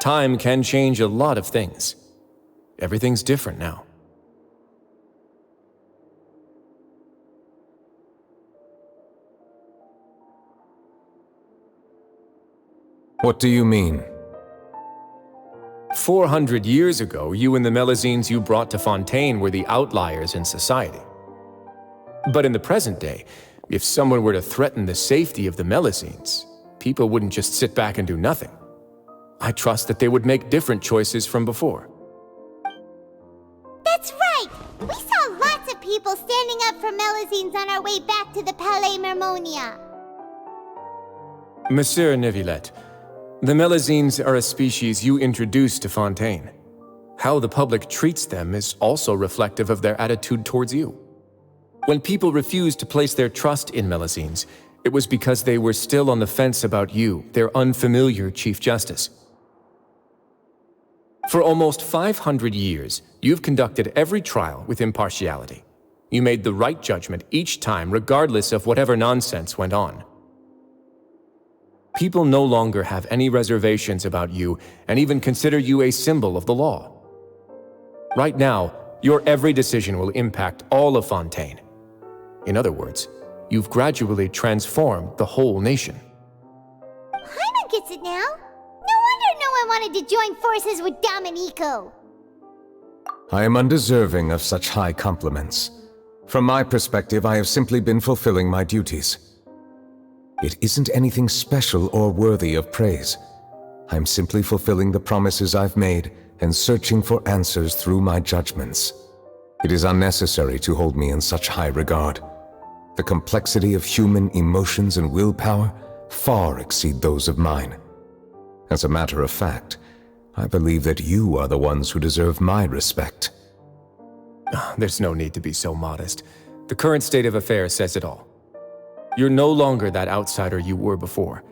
Time can change a lot of things. Everything's different now. What do you mean? 400 years ago, you and the Melusines you brought to Fontaine were the outliers in society. But in the present day, if someone were to threaten the safety of the Melusines, people wouldn't just sit back and do nothing. I trust that they would make different choices from before. That's right! We saw lots of people standing up for Melazines on our way back to the Palais Mermonia. Monsieur Neuvillette, the Melazines are a species you introduced to Fontaine. How the public treats them is also reflective of their attitude towards you. When people refused to place their trust in Melazines, it was because they were still on the fence about you, their unfamiliar Chief Justice. For almost 500 years, you've conducted every trial with impartiality. You made the right judgment each time, regardless of whatever nonsense went on. People no longer have any reservations about you and even consider you a symbol of the law. Right now, your every decision will impact all of Fontaine. In other words, you've gradually transformed the whole nation. Paimon gets it now. No wonder no one wanted to join forces with Domenico. I am undeserving of such high compliments. From my perspective, I have simply been fulfilling my duties. It isn't anything special or worthy of praise. I'm simply fulfilling the promises I've made and searching for answers through my judgments. It is unnecessary to hold me in such high regard. The complexity of human emotions and willpower far exceed those of mine. As a matter of fact, I believe that you are the ones who deserve my respect. There's no need to be so modest. The current state of affairs says it all. You're no longer that outsider you were before.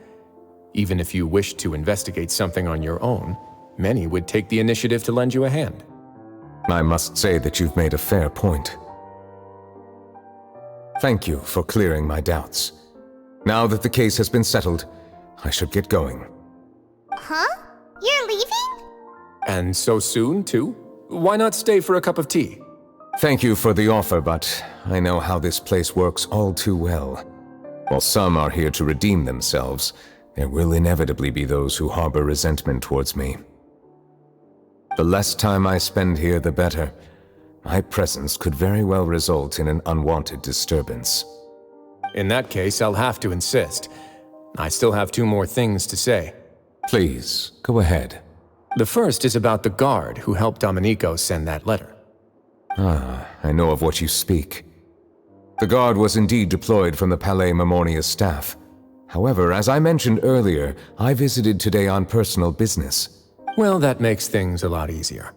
Even if you wished to investigate something on your own, many would take the initiative to lend you a hand. I must say that you've made a fair point. Thank you for clearing my doubts. Now that the case has been settled, I should get going. Huh? You're leaving? And so soon, too? Why not stay for a cup of tea? Thank you for the offer, but I know how this place works all too well. While some are here to redeem themselves, there will inevitably be those who harbor resentment towards me. The less time I spend here, the better. My presence could very well result in an unwanted disturbance. In that case, I'll have to insist. I still have 2 more things to say. Please, go ahead. The first is about the guard who helped Domenico send that letter. Ah, I know of what you speak. The guard was indeed deployed from the Palais Mermonia's staff. However, as I mentioned earlier, I visited today on personal business. Well, that makes things a lot easier.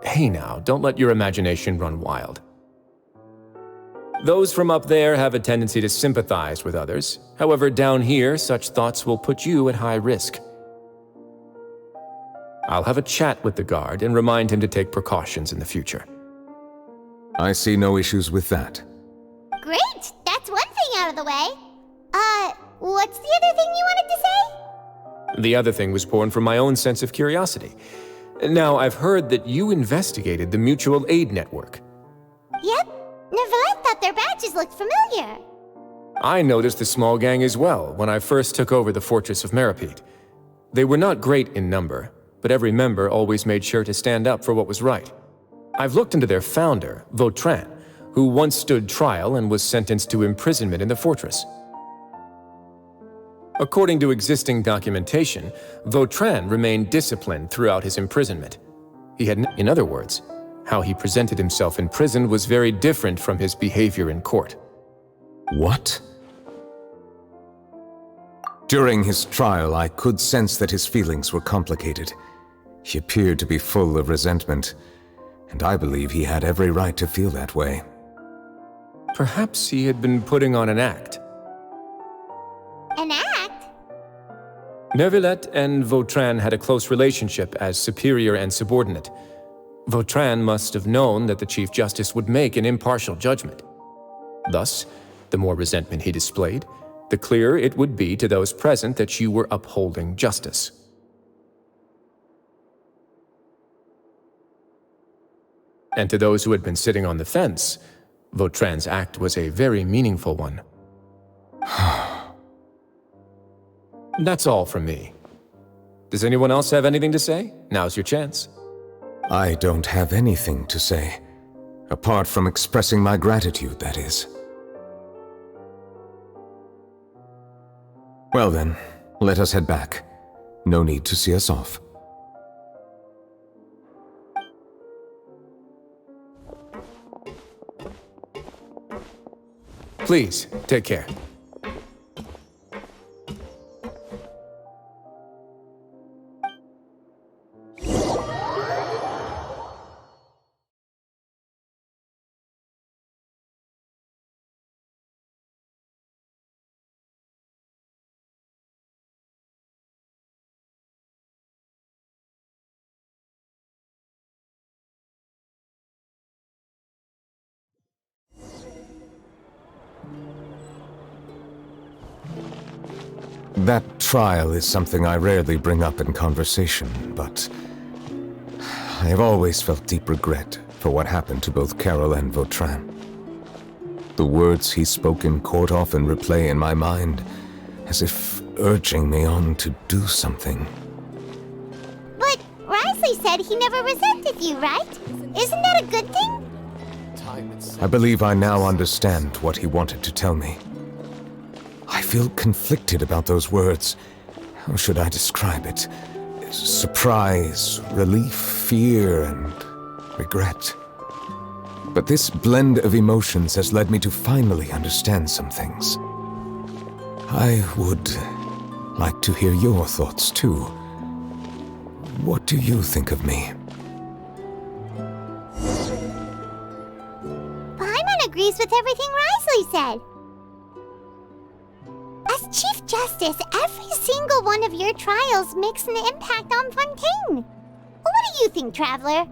Hey now, don't let your imagination run wild. Those from up there have a tendency to sympathize with others. However, down here, such thoughts will put you at high risk. I'll have a chat with the guard and remind him to take precautions in the future. I see no issues with that. Great! That's one thing out of the way. What's the other thing you wanted to say? The other thing was born from my own sense of curiosity. Now, I've heard that you investigated the mutual aid network. Yep. Neuvillette thought their badges looked familiar. I noticed the small gang as well when I first took over the fortress of Meripede. They were not great in number, but every member always made sure to stand up for what was right. I've looked into their founder, Vautrin, who once stood trial and was sentenced to imprisonment in the fortress. According to existing documentation, Vautrin remained disciplined throughout his imprisonment. He had, in other words, how he presented himself in prison was very different from his behavior in court. What? During his trial, I could sense that his feelings were complicated. He appeared to be full of resentment, and I believe he had every right to feel that way. Perhaps he had been putting on an act. An act? Neuvillette and Vautrin had a close relationship as superior and subordinate. Vautrin must have known that the Chief Justice would make an impartial judgment. Thus, the more resentment he displayed, the clearer it would be to those present that you were upholding justice. And to those who had been sitting on the fence, Vautrin's act was a very meaningful one. That's all from me. Does anyone else have anything to say? Now's your chance. I don't have anything to say, apart from expressing my gratitude, that is. Well then, let us head back. No need to see us off. Please, take care. That trial is something I rarely bring up in conversation, but I have always felt deep regret for what happened to both Carol and Vautrin. The words he spoke in court often replay in my mind, as if urging me on to do something. But Risley said he never resented you, right? Isn't that a good thing? I believe I now understand what he wanted to tell me. I feel conflicted about those words. How should I describe it? Surprise, relief, fear, and regret. But this blend of emotions has led me to finally understand some things. I would like to hear your thoughts, too. What do you think of me? Paimon agrees with everything Risley said. As Chief Justice, every single one of your trials makes an impact on Fontaine. What do you think, Traveler?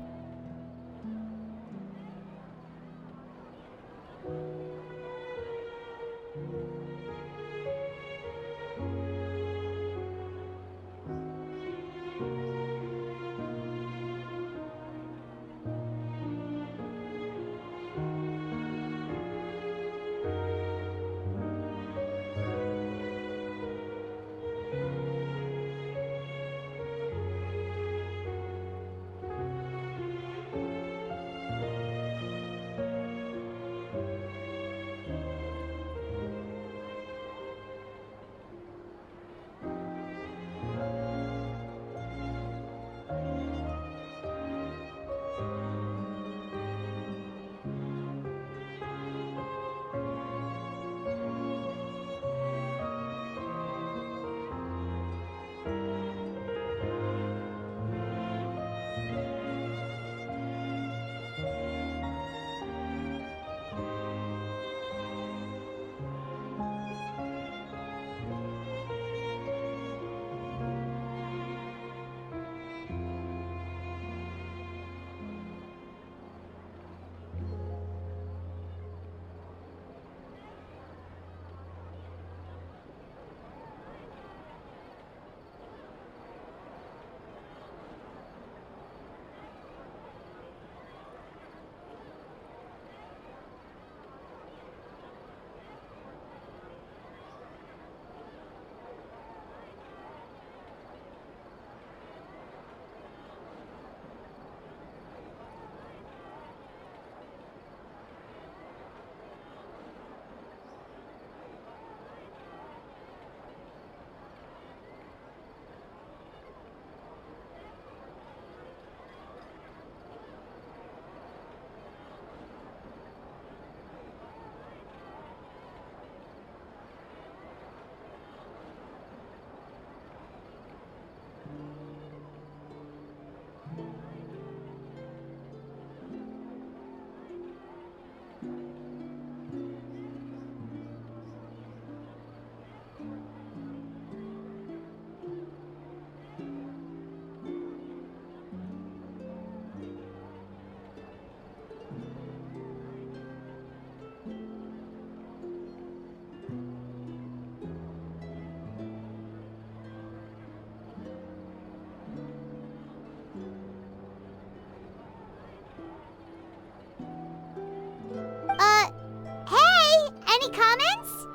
Any comments?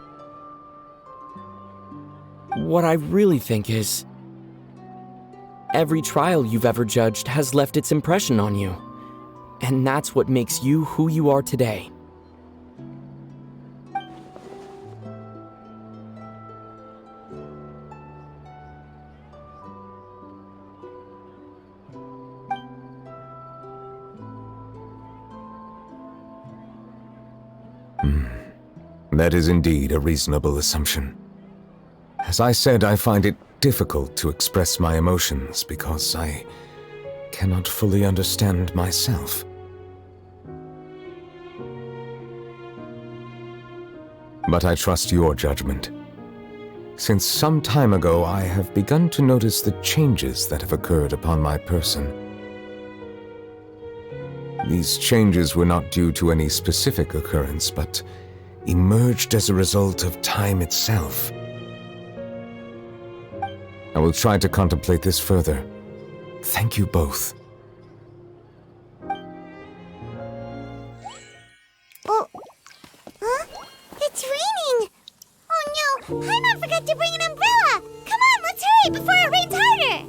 What I really think is, every trial you've ever judged has left its impression on you. And that's what makes you who you are today. That is indeed a reasonable assumption. As I said, I find it difficult to express my emotions because I cannot fully understand myself. But I trust your judgment. Since some time ago, I have begun to notice the changes that have occurred upon my person. These changes were not due to any specific occurrence, but emerged as a result of time itself. I will try to contemplate this further. Thank you both. Oh, huh? It's raining! Oh no, Paimon forgot to bring an umbrella! Come on, let's hurry before it rains harder!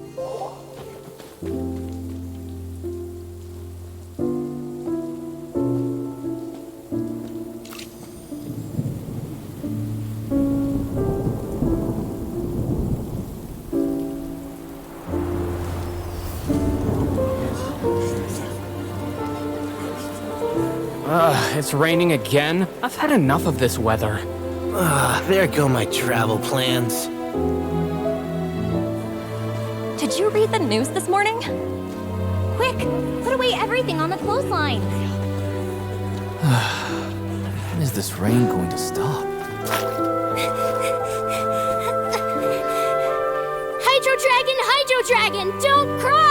It's raining again? I've had enough of this weather. There go my travel plans. Did you read the news this morning? Quick, put away everything on the clothesline. When is this rain going to stop? Hydro Dragon, don't cry!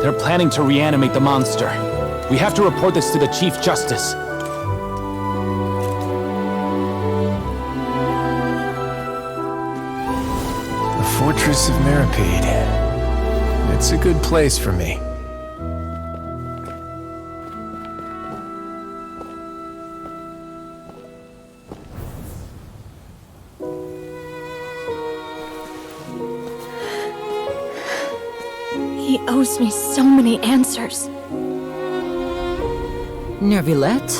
They're planning to reanimate the monster. We have to report this to the Chief Justice. The Fortress of Meripede. It's a good place for me. He owes me so many answers. Neuvillette?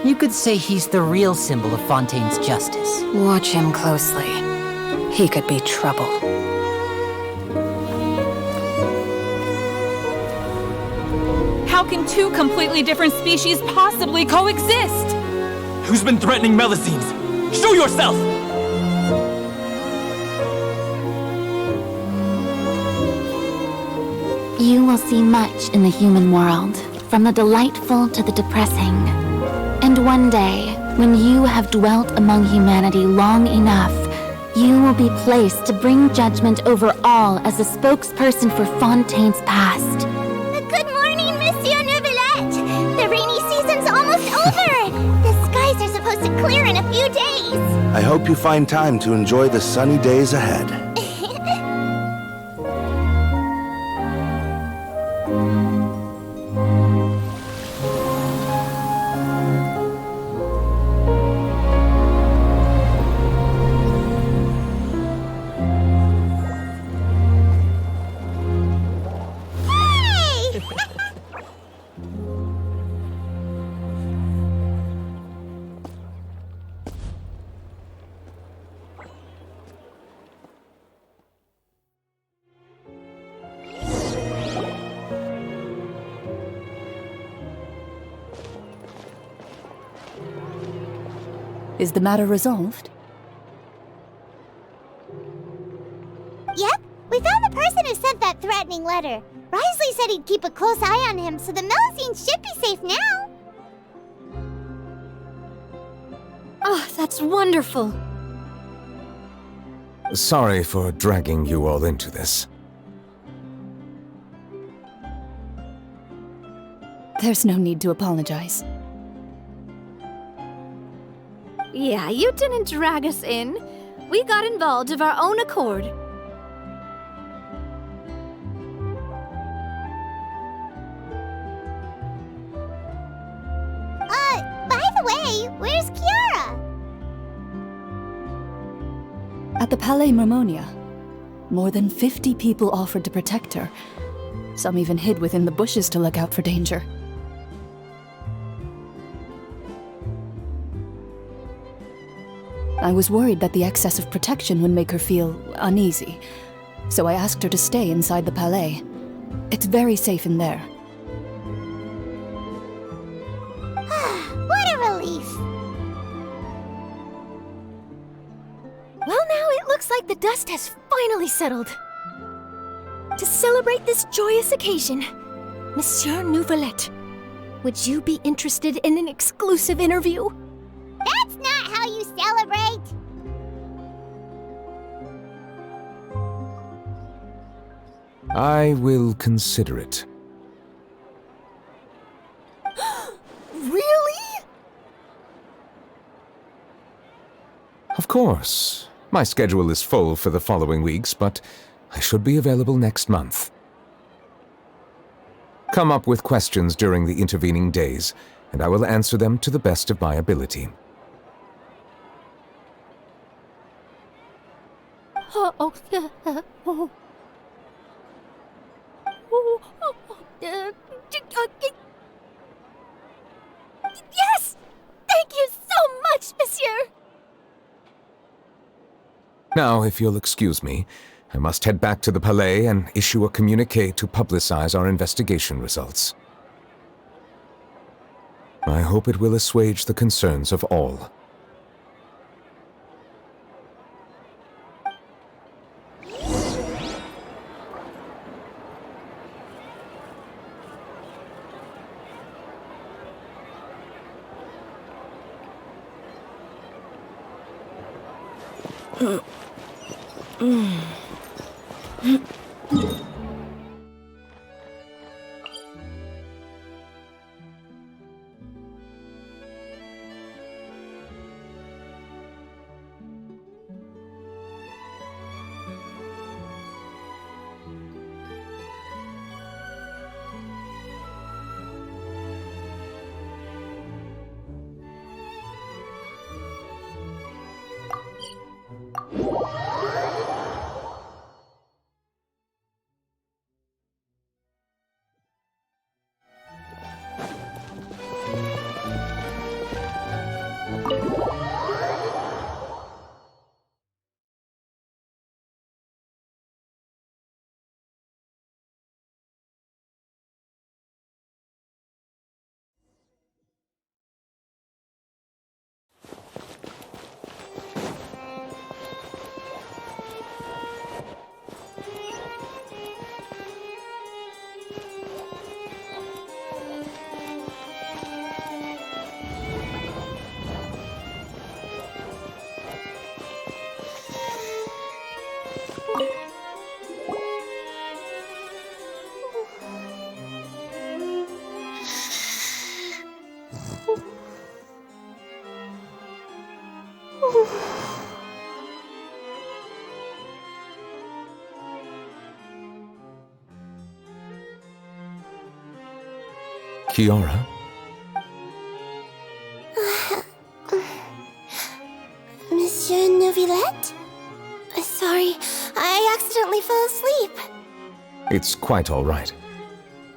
You could say he's the real symbol of Fontaine's justice. Watch him closely. He could be trouble. How can two completely different species possibly coexist? Who's been threatening Melusines? Show yourself! You will see much in the human world, from the delightful to the depressing. And one day, when you have dwelt among humanity long enough, you will be placed to bring judgment over all as a spokesperson for Fontaine's past. Good morning, Monsieur Neuvillette! The rainy season's almost over! The skies are supposed to clear in a few days! I hope you find time to enjoy the sunny days ahead. Is the matter resolved? Yep, we found the person who sent that threatening letter. Risley said he'd keep a close eye on him, so the Melusines should be safe now. Oh, that's wonderful. Sorry for dragging you all into this. There's no need to apologize. Yeah, you didn't drag us in. We got involved of our own accord. By the way, where's Kiara? At the Palais Mermonia, more than 50 people offered to protect her. Some even hid within the bushes to look out for danger. I was worried that the excess of protection would make her feel uneasy, so I asked her to stay inside the palais. It's very safe in there. What a relief! Well, now it looks like the dust has finally settled. To celebrate this joyous occasion, Monsieur Neuvillette, would you be interested in an exclusive interview? That's not how you celebrate! I will consider it. Really? Of course. My schedule is full for the following weeks, but I should be available next month. Come up with questions during the intervening days, and I will answer them to the best of my ability. Yes! Thank you so much, Monsieur! Now, if you'll excuse me, I must head back to the Palais and issue a communiqué to publicize our investigation results. I hope it will assuage the concerns of all. Kiara? Monsieur Neuvillette? Sorry, I accidentally fell asleep. It's quite all right.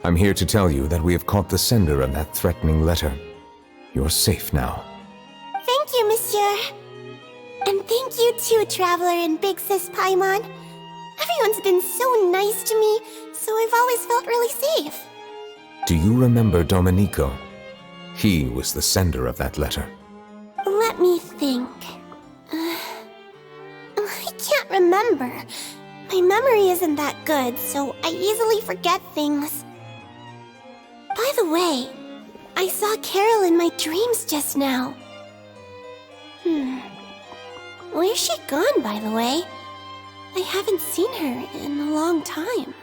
I'm here to tell you that we have caught the sender of that threatening letter. You're safe now. Thank you, Monsieur. And thank you too, Traveler and Big Sis Paimon. Everyone's been so nice to me, so I've always felt really safe. Do you remember Domenico? He was the sender of that letter. Let me think. I can't remember. My memory isn't that good, so I easily forget things. By the way, I saw Carol in my dreams just now. Where's she gone, by the way? I haven't seen her in a long time.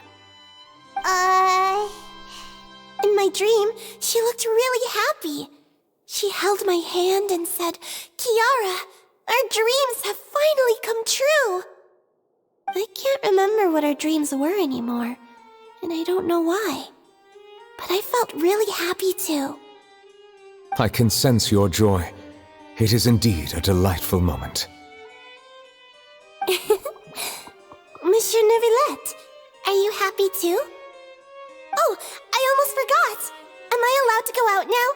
In my dream, she looked really happy. She held my hand and said, "Kiara, our dreams have finally come true." I can't remember what our dreams were anymore, and I don't know why. But I felt really happy too. I can sense your joy. It is indeed a delightful moment. Monsieur Neuvillette, are you happy too? Oh, I almost forgot! Am I allowed to go out now?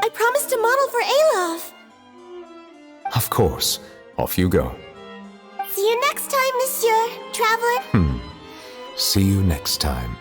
I promised to model for Alov. Of course. Off you go. See you next time, Monsieur Traveler. See you next time.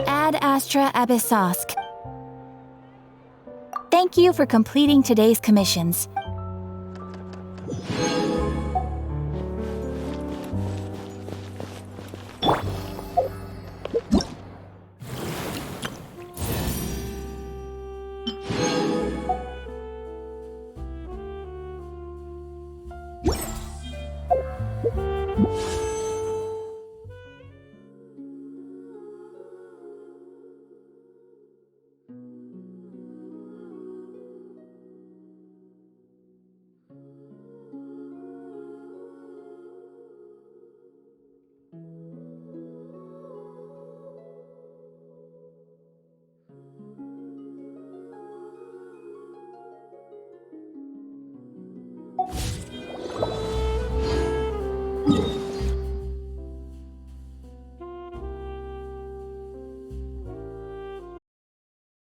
Ad Astra Abyssosk. Thank you for completing today's commissions.